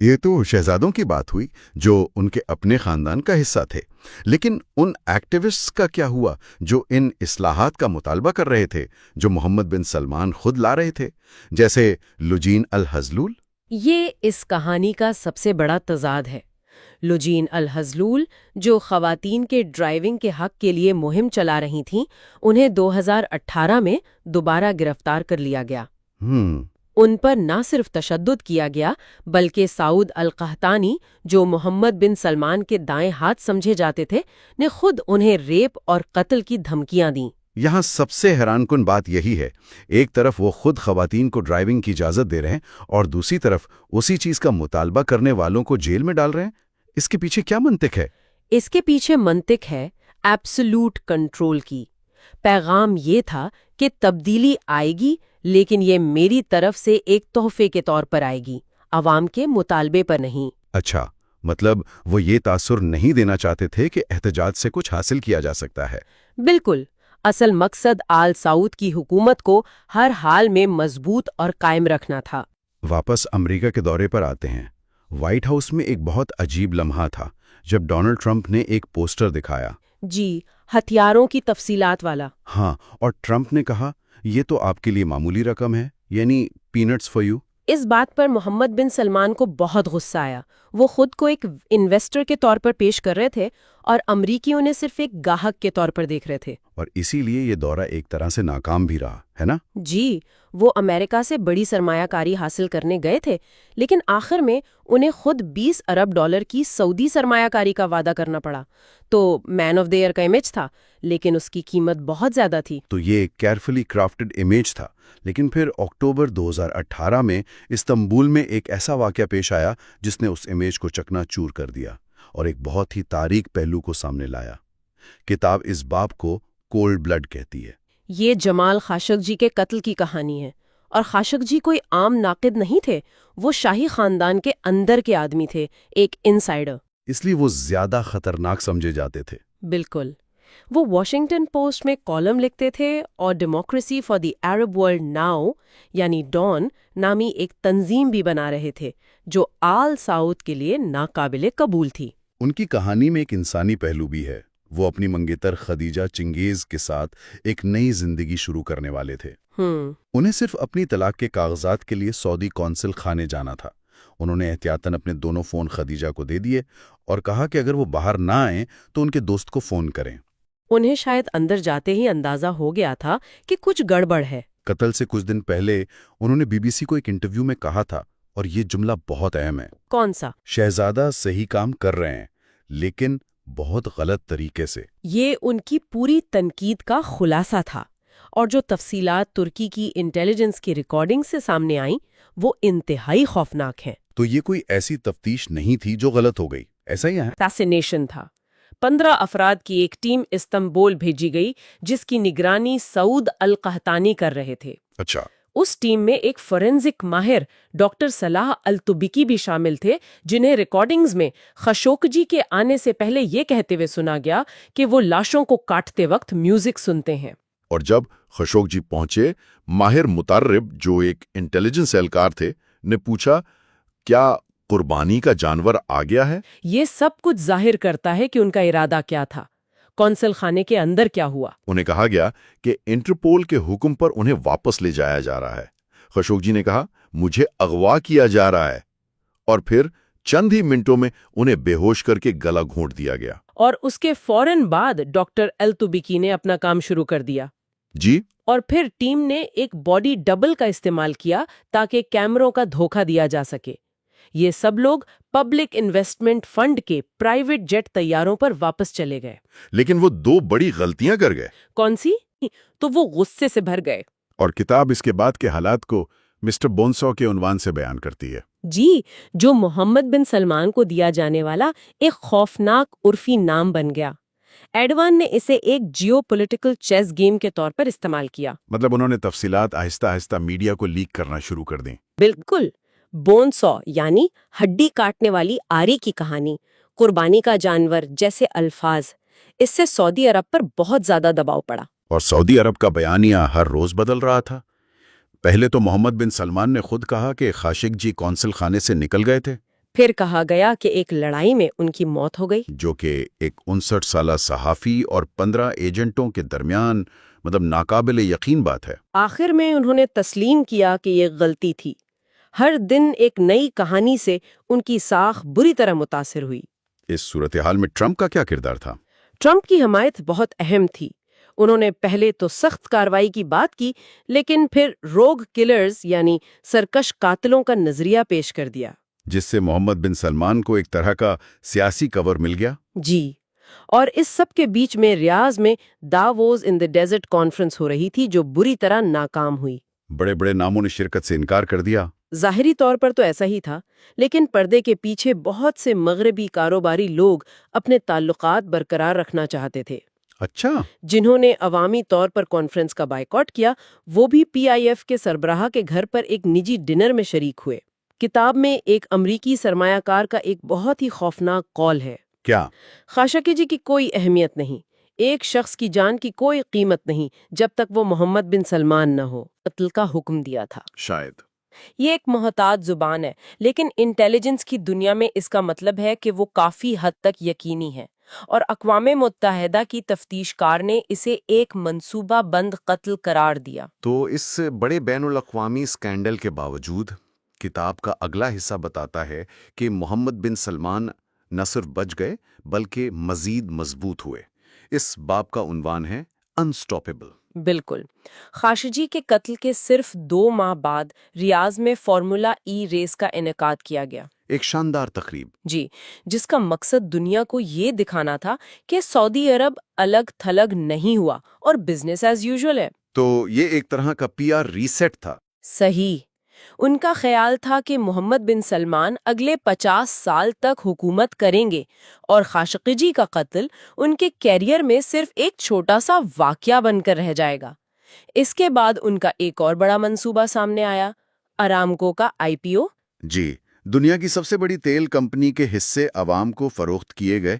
یہ تو شہزادوں کی بات ہوئی جو ان کے اپنے خاندان کا حصہ تھے، لیکن ان ایکٹیوسٹس کا کیا ہوا جو ان اصلاحات کا مطالبہ کر رہے تھے جو محمد بن سلمان خود لا رہے تھے، جیسے لجین الحزلول؟ یہ اس کہانی کا سب سے بڑا تضاد ہے۔ لجین الحزلول جو خواتین کے ڈرائیونگ کے حق کے لیے مہم چلا رہی تھیں، انہیں 2018 میں دوبارہ گرفتار کر لیا گیا۔ ان پر نہ صرف تشدد کیا گیا بلکہ سعود القحطانی جو محمد بن سلمان کے دائیں ہاتھ سمجھے جاتے تھے نے خود انہیں ریپ اور قتل کی دھمکیاں دیں۔ یہاں سب سے حیران کن بات یہی ہے، ایک طرف وہ خود خواتین کو ڈرائیونگ کی اجازت دے رہے ہیں اور دوسری طرف اسی چیز کا مطالبہ کرنے والوں کو جیل میں ڈال رہے ہیں۔ اس کے پیچھے کیا منطق ہے؟ اس کے پیچھے منطق ہے ایبسولوٹ کنٹرول کی۔ پیغام یہ تھا کہ تبدیلی آئے گی لیکن یہ میری طرف سے ایک تحفے کے طور پر آئے گی، عوام کے مطالبے پر نہیں۔ اچھا، مطلب وہ یہ تاثر نہیں دینا چاہتے تھے کہ احتجاج سے کچھ حاصل کیا جا سکتا ہے۔ بالکل، اصل مقصد آل سعود کی حکومت کو ہر حال میں مضبوط اور قائم رکھنا تھا۔ واپس امریکہ کے دورے پر آتے ہیں۔ وائٹ ہاؤس میں ایک بہت عجیب لمحہ تھا جب ڈونلڈ ٹرمپ نے ایک پوسٹر دکھایا۔ جی، ہتھیاروں کی تفصیلات والا۔ ہاں، اور ٹرمپ نے کہا یہ تو آپ کے لیے معمولی رقم ہے، یعنی پینٹس فار یو۔ اس بات پر محمد بن سلمان کو بہت غصہ آیا۔ وہ خود کو ایک انویسٹر کے طور پر پیش کر رہے تھے اور امریکیوں نے صرف ایک گاہک کے طور پر دیکھ رہے تھے۔ اور اسی لیے یہ دورہ ایک طرح سے ناکام بھی رہا ہے نا؟ جی، وہ امریکہ سے بڑی سرمایہ کاری حاصل کرنے گئے تھے لیکن آخر میں انہیں خود $20 ارب کی سعودی سرمایہ کاری کا وعدہ کرنا پڑا۔ تو مین آف دا ایئر کا امیج تھا لیکن اس کی قیمت بہت زیادہ تھی۔ تو یہ کیئرفلی کرافٹڈ امیج تھا، لیکن پھر اکتوبر 2018 میں استنبول میں ایک ایسا واقعہ پیش آیا جس نے اس امیج کو چکنا چور کر دیا اور ایک بہت ہی تاریک پہلو کو سامنے لایا۔ کتاب اس باب کو کولڈ بلڈ کہتی ہے۔ یہ جمال خاشقجی کے قتل کی کہانی ہے، اور خاشقجی کوئی عام ناقد نہیں تھے، وہ شاہی خاندان کے اندر کے آدمی تھے، ایک انسائیڈر۔ اس لیے وہ زیادہ خطرناک سمجھے جاتے تھے۔ بالکل، وہ واشنگٹن پوسٹ میں کالم لکھتے تھے اور democracy for the Arab world now یعنی ڈان نامی ایک تنظیم بھی بنا رہے تھے جو آل سعود کے لیے ناقابل قبول تھی۔ ان کی کہانی میں ایک انسانی پہلو بھی ہے۔ وہ اپنی منگیتر خدیجہ چنگیز کے ساتھ ایک نئی زندگی شروع کرنے والے تھے۔ انہیں صرف اپنی طلاق کے کاغذات کے لیے سعودی قونصل خانے جانا تھا۔ انہوں نے احتیاطاً اپنے دونوں فون خدیجہ کو دے دیے اور کہا کہ اگر وہ باہر نہ آئیں تو ان کے دوست کو فون کریں۔ انہیں شاید اندر جاتے ہی اندازہ ہو گیا تھا کہ کچھ گڑبڑ ہے۔ قتل سے کچھ دن پہلے انہوں نے BBC کو ایک انٹرویو میں کہا تھا، اور یہ جملہ بہت اہم ہے۔ کون سا؟ شہزادہ صحیح کام کر رہے ہیں لیکن بہت غلط طریقے سے۔ یہ ان کی پوری تنقید کا خلاصہ تھا، اور جو تفصیلات ترکی کی انٹیلیجنس کی ریکارڈنگ سے سامنے آئیں وہ انتہائی خوفناک ہیں۔ تو یہ کوئی ایسی تفتیش نہیں تھی جو غلط ہو گئی، ایسا ہی ہے؟ فیسینیشن تھا۔ 15 افراد کی ایک ٹیم استنبول بھیجی گئی جس کی نگرانی سعود القحطانی کر رہے تھے۔ اچھا۔ اس ٹیم میں ایک فورینزک ماہر ڈاکٹر صلاح الطبکی بھی شامل تھے جنہیں ریکارڈنگز میں خشوگجی کے آنے سے پہلے یہ کہتے ہوئے سنا گیا کہ وہ لاشوں کو کاٹتے وقت میوزک سنتے ہیں۔ اور جب خشوگجی پہنچے، ماہر مترب جو ایک انٹیلیجنس اہلکار تھے نے پوچھا کیا قربانی کا جانور آ گیا ہے؟ یہ سب کچھ ظاہر کرتا ہے کہ ان کا ارادہ کیا تھا۔ قونصل خانے کے اندر کیا ہوا؟ انہیں کہا گیا کہ انٹرپول کے حکم پر انہیں واپس لے جایا جا رہا ہے۔ خشوگجی نے کہا مجھے اغوا کیا جا رہا ہے، اور پھر چند ہی منٹوں میں انہیں بے ہوش کر کے گلا گھونٹ دیا گیا۔ اور اس کے فوراً بعد ڈاکٹر الطبکی نے اپنا کام شروع کر دیا۔ جی؟ اور پھر ٹیم نے ایک باڈی ڈبل کا استعمال کیا تاکہ کیمروں کا دھوکہ دیا جا سکے۔ یہ سب لوگ پبلک انویسٹمنٹ فنڈ کے پرائیویٹ جیٹ طیاروں پر واپس چلے گئے۔ لیکن وہ 2 بڑی غلطیاں کر گئے۔ کون سی؟ تو وہ غصے سے بھر گئے۔ اور کتاب اس کے بعد کے حالات کو مسٹر بونسو کے عنوان سے بیان کرتی ہے۔ جی، جو محمد بن سلمان کو دیا جانے والا ایک خوفناک عرفی نام بن گیا۔ ایڈوان نے اسے ایک جیو پولیٹیکل چیس گیم کے طور پر استعمال کیا۔ مطلب انہوں نے تفصیلات آہستہ آہستہ میڈیا کو لیک کرنا شروع کر دیں۔ بالکل، بون سو یعنی ہڈی کاٹنے والی آری کی کہانی، قربانی کا جانور جیسے الفاظ، اس سے سعودی عرب پر بہت زیادہ دباؤ پڑا۔ اور سعودی عرب کا بیانیہ ہر روز بدل رہا تھا۔ پہلے تو محمد بن سلمان نے خود کہا کہ خاشقجی قونصل خانے سے نکل گئے تھے۔ پھر کہا گیا کہ ایک لڑائی میں ان کی موت ہو گئی، جو کہ ایک 59 سالہ صحافی اور 15 ایجنٹوں کے درمیان ناقابل یقین بات ہے۔ آخر میں انہوں نے تسلیم کیا کہ یہ غلطی تھی۔ ہر دن ایک نئی کہانی سے ان کی ساکھ بری طرح متاثر ہوئی۔ اس صورتحال میں ٹرمپ کا کیا کردار تھا؟ ٹرمپ کی حمایت بہت اہم تھی۔ انہوں نے پہلے تو سخت کارروائی کی بات کی، لیکن پھر روگ کلرز یعنی سرکش قاتلوں کا نظریہ پیش کر دیا۔ جس سے محمد بن سلمان کو ایک طرح کا سیاسی کور مل گیا۔ جی، اور اس سب کے بیچ میں ریاض میں داووز ان دی ڈیزرٹ کانفرنس ہو رہی تھی جو بری طرح ناکام ہوئی۔ بڑے بڑے ناموں نے شرکت سے انکار کر دیا۔ ظاہری طور پر تو ایسا ہی تھا، لیکن پردے کے پیچھے بہت سے مغربی کاروباری لوگ اپنے تعلقات برقرار رکھنا چاہتے تھے۔ اچھا، جنہوں نے عوامی طور پر کانفرنس کا بائیکاٹ کیا، وہ بھی پی آئی ایف کے سربراہ کے گھر پر ایک نجی ڈنر میں شریک ہوئے۔ کتاب میں ایک امریکی سرمایہ کار کا ایک بہت ہی خوفناک قول ہے۔ کیا؟ خاشقجی جی کی کوئی اہمیت نہیں، ایک شخص کی جان کی کوئی قیمت نہیں جب تک وہ محمد بن سلمان نہ ہو۔ قتل کا حکم دیا تھا۔ شاید یہ ایک محتاط زبان ہے، لیکن انٹیلیجنس کی دنیا میں اس کا مطلب ہے کہ وہ کافی حد تک یقینی ہے، اور اقوام متحدہ کی تفتیش کار نے اسے ایک منصوبہ بند قتل قرار دیا۔ تو اس بڑے بین الاقوامی اسکینڈل کے باوجود کتاب کا اگلا حصہ بتاتا ہے کہ محمد بن سلمان نہ صرف بچ گئے بلکہ مزید مضبوط ہوئے۔ اس باب کا عنوان ہے انسٹاپیبل۔ بالکل، خاشقجی کے قتل کے صرف 2 ماہ بعد ریاض میں فارمولا ای ریس کا انعقاد کیا گیا۔ ایک شاندار تقریب، جی، جس کا مقصد دنیا کو یہ دکھانا تھا کہ سعودی عرب الگ تھلگ نہیں ہوا اور بزنس ایز یوزول ہے۔ تو یہ ایک طرح کا پی آر ریسیٹ تھا۔ صحیح، ان کا خیال تھا کہ محمد بن سلمان اگلے 50 سال تک حکومت کریں گے، اور خاشقجی کا قتل ان کے کیریئر میں صرف ایک چھوٹا سا واقعہ بن کر رہ جائے گا۔ اس کے بعد ان کا ایک اور بڑا منصوبہ سامنے آیا، ارامکو کا IPO۔ جی، دنیا کی سب سے بڑی تیل کمپنی کے حصے عوام کو فروخت کیے گئے۔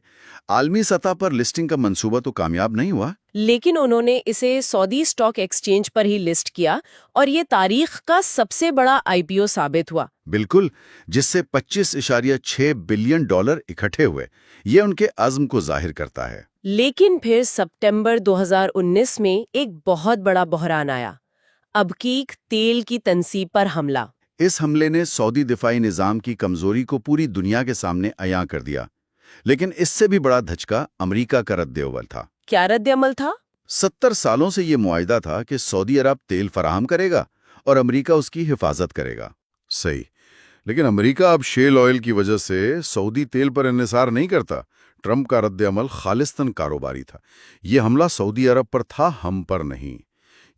عالمی سطح پر لسٹنگ کا منصوبہ تو کامیاب نہیں ہوا، لیکن انہوں نے اسے سعودی اسٹاک ایکسچینج پر ہی لسٹ کیا، اور یہ تاریخ کا سب سے بڑا IPO ثابت ہوا۔ بالکل، جس سے $25.6 بلین اکٹھے ہوئے۔ یہ ان کے عزم کو ظاہر کرتا ہے۔ لیکن پھر سپٹمبر 2019 میں ایک بہت بڑا بحران آیا، ابقیق تیل کی تنصیب پر حملہ۔ اس حملے نے سعودی دفاعی نظام کی کمزوری کو پوری دنیا کے سامنے عیاں کر دیا۔ لیکن اس سے بھی بڑا دھچکا امریکہ کا رد عمل تھا۔ کیا رد عمل تھا؟ 70 سالوں سے یہ معاہدہ تھا کہ سعودی عرب تیل فراہم کرے گا اور امریکہ اس کی حفاظت کرے گا۔ صحیح، لیکن امریکہ اب شیل آئل کی وجہ سے سعودی تیل پر انحصار نہیں کرتا۔ ٹرمپ کا رد عمل خالصتاً کاروباری تھا۔ یہ حملہ سعودی عرب پر تھا، ہم پر نہیں۔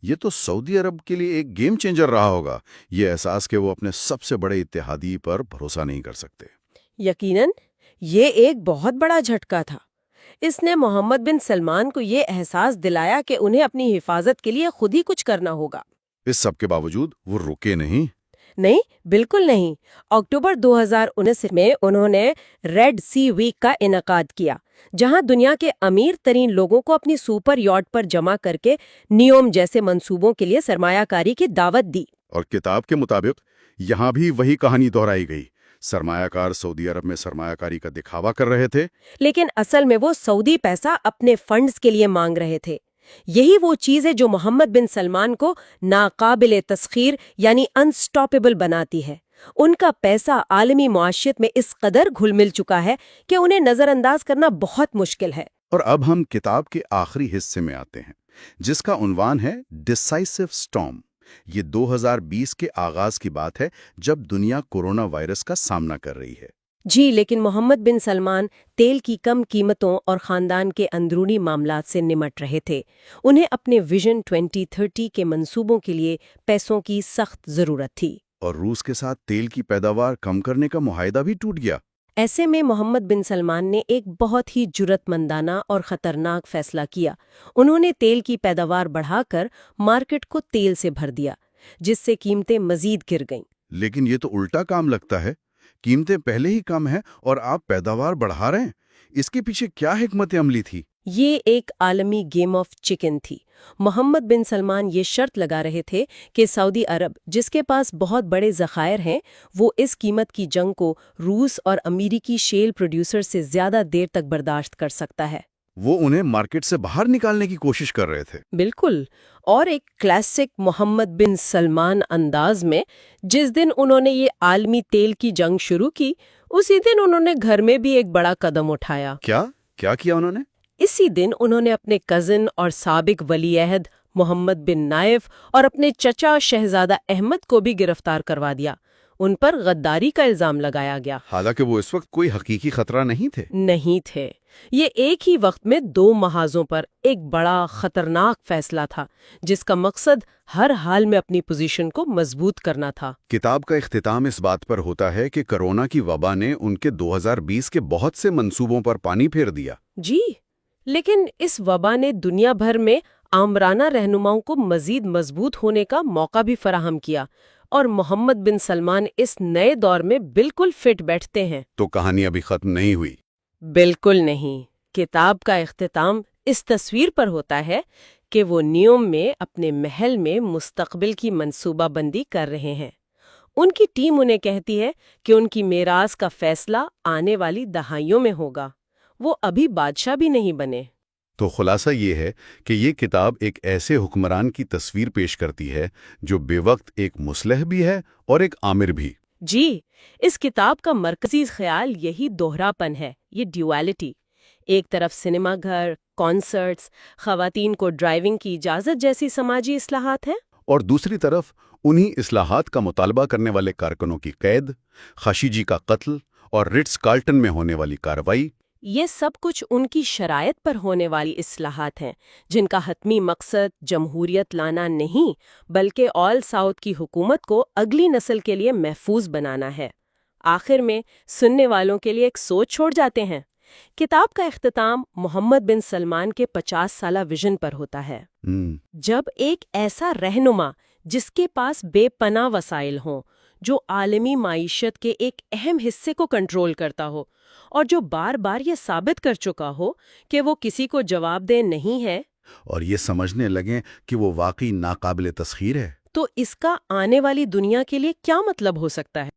یہ تو سعودی عرب کے لیے ایک گیم چینجر رہا ہوگا، یہ احساس کہ وہ اپنے سب سے بڑے اتحادی پر بھروسہ نہیں کر سکتے۔ یقیناً یہ ایک بہت بڑا جھٹکا تھا۔ اس نے محمد بن سلمان کو یہ احساس دلایا کہ انہیں اپنی حفاظت کے لیے خود ہی کچھ کرنا ہوگا۔ اس سب کے باوجود وہ رکے نہیں۔ نہیں، بالکل نہیں۔ اکتوبر 2019 میں انہوں نے ریڈ سی ویک کا انعقاد کیا، جہاں دنیا کے امیر ترین لوگوں کو اپنی سپر یاٹ پر جمع کر کے نیوم جیسے منصوبوں کے لیے سرمایہ کاری کی دعوت دی۔ اور کتاب کے مطابق یہاں بھی وہی کہانی دہرائی گئی۔ سرمایہ کار سعودی عرب میں سرمایہ کاری کا دکھاوا کر رہے تھے، لیکن اصل میں وہ سعودی پیسہ اپنے فنڈز کے لیے مانگ رہے تھے۔ یہی وہ چیز ہے جو محمد بن سلمان کو ناقابل تسخیر یعنی انسٹاپیبل بناتی ہے۔ ان کا پیسہ عالمی معیشت میں اس قدر گھل مل چکا ہے کہ انہیں نظر انداز کرنا بہت مشکل ہے۔ اور اب ہم کتاب کے آخری حصے میں آتے ہیں، جس کا عنوان ہے ڈیسائسو اسٹارم۔ یہ 2020 کے آغاز کی بات ہے، جب دنیا کورونا وائرس کا سامنا کر رہی ہے۔ جی، لیکن محمد بن سلمان تیل کی کم قیمتوں اور خاندان کے اندرونی معاملات سے نمٹ رہے تھے۔ انہیں اپنے ویژن 2030 کے منصوبوں کے لیے پیسوں کی سخت ضرورت تھی۔ اور روس کے ساتھ تیل کی پیداوار کم کرنے کا معاہدہ بھی ٹوٹ گیا۔ ایسے میں محمد بن سلمان نے ایک بہت ہی جرأت مندانہ اور خطرناک فیصلہ کیا۔ انہوں نے تیل کی پیداوار بڑھا کر مارکیٹ کو تیل سے بھر دیا، جس سے قیمتیں مزید گر گئیں۔ لیکن یہ تو الٹا کام لگتا ہے۔ قیمتیں پہلے ہی کم ہیں اور آپ پیداوار بڑھا رہے ہیں۔ اس کے پیچھے کیا حکمت عملی تھی؟ یہ ایک عالمی گیم آف چکن تھی۔ محمد بن سلمان یہ شرط لگا رہے تھے کہ سعودی عرب، جس کے پاس بہت بڑے ذخائر ہیں، وہ اس قیمت کی جنگ کو روس اور امریکی شیل پروڈیوسر سے زیادہ دیر تک برداشت کر سکتا ہے۔ وہ انہیں مارکیٹ سے باہر نکالنے کی کوشش کر رہے تھے۔ بالکل، اور ایک کلاسک محمد بن سلمان انداز میں جس دن انہوں نے یہ عالمی تیل کی جنگ شروع کی، اسی دن انہوں نے گھر میں بھی ایک بڑا قدم اٹھایا۔ کیا کیا انہوں نے؟ اسی دن انہوں نے اپنے کزن اور سابق ولی عہد محمد بن نائف اور اپنے چچا شہزادہ احمد کو بھی گرفتار کروا دیا۔ ان پر غداری کا الزام لگایا گیا۔ حالانکہ وہ اس وقت کوئی حقیقی خطرہ نہیں تھے۔ یہ ایک ہی وقت میں دو محاذوں پر ایک بڑا خطرناک فیصلہ تھا، جس کا مقصد ہر حال میں اپنی پوزیشن کو مضبوط کرنا تھا۔ کتاب کا اختتام اس بات پر ہوتا ہے کہ کرونا کی وبا نے ان کے 2020 کے بہت سے منصوبوں پر پانی پھیر دیا۔ جی، لیکن اس وبا نے دنیا بھر میں آمرانہ رہنماؤں کو مزید مضبوط ہونے کا موقع بھی فراہم کیا، اور محمد بن سلمان اس نئے دور میں بالکل فٹ بیٹھتے ہیں۔ تو کہانی ابھی ختم نہیں ہوئی؟ بالکل نہیں۔ کتاب کا اختتام اس تصویر پر ہوتا ہے کہ وہ نیوم میں اپنے محل میں مستقبل کی منصوبہ بندی کر رہے ہیں۔ ان کی ٹیم انہیں کہتی ہے کہ ان کی میراث کا فیصلہ آنے والی دہائیوں میں ہوگا۔ وہ ابھی بادشاہ بھی نہیں بنے۔ تو خلاصہ یہ ہے کہ یہ کتاب ایک ایسے حکمران کی تصویر پیش کرتی ہے جو بے وقت ایک مصلح بھی ہے اور ایک آمر بھی۔ جی، اس کتاب کا مرکزی خیال یہی دوہراپن ہے، یہ ڈیویلٹی۔ ایک طرف سنیما گھر، کانسرٹس، خواتین کو ڈرائیونگ کی اجازت جیسی سماجی اصلاحات ہیں، اور دوسری طرف انہی اصلاحات کا مطالبہ کرنے والے کارکنوں کی قید، خاشقجی کا قتل اور رٹس کارلٹن میں ہونے والی کارروائی۔ یہ سب کچھ ان کی شرائط پر ہونے والی اصلاحات ہیں، جن کا حتمی مقصد جمہوریت لانا نہیں، بلکہ آل ساؤتھ کی حکومت کو اگلی نسل کے لیے محفوظ بنانا ہے۔ آخر میں سننے والوں کے لیے ایک سوچ چھوڑ جاتے ہیں۔ کتاب کا اختتام محمد بن سلمان کے 50 سالہ ویژن پر ہوتا ہے۔ جب ایک ایسا رہنما جس کے پاس بے پناہ وسائل ہوں، جو عالمی معیشت کے ایک اہم حصے کو کنٹرول کرتا ہو، اور جو بار بار یہ ثابت کر چکا ہو کہ وہ کسی کو جواب دہ نہیں ہے، اور یہ سمجھنے لگیں کہ وہ واقعی ناقابل تسخیر ہے، تو اس کا آنے والی دنیا کے لیے کیا مطلب ہو سکتا ہے؟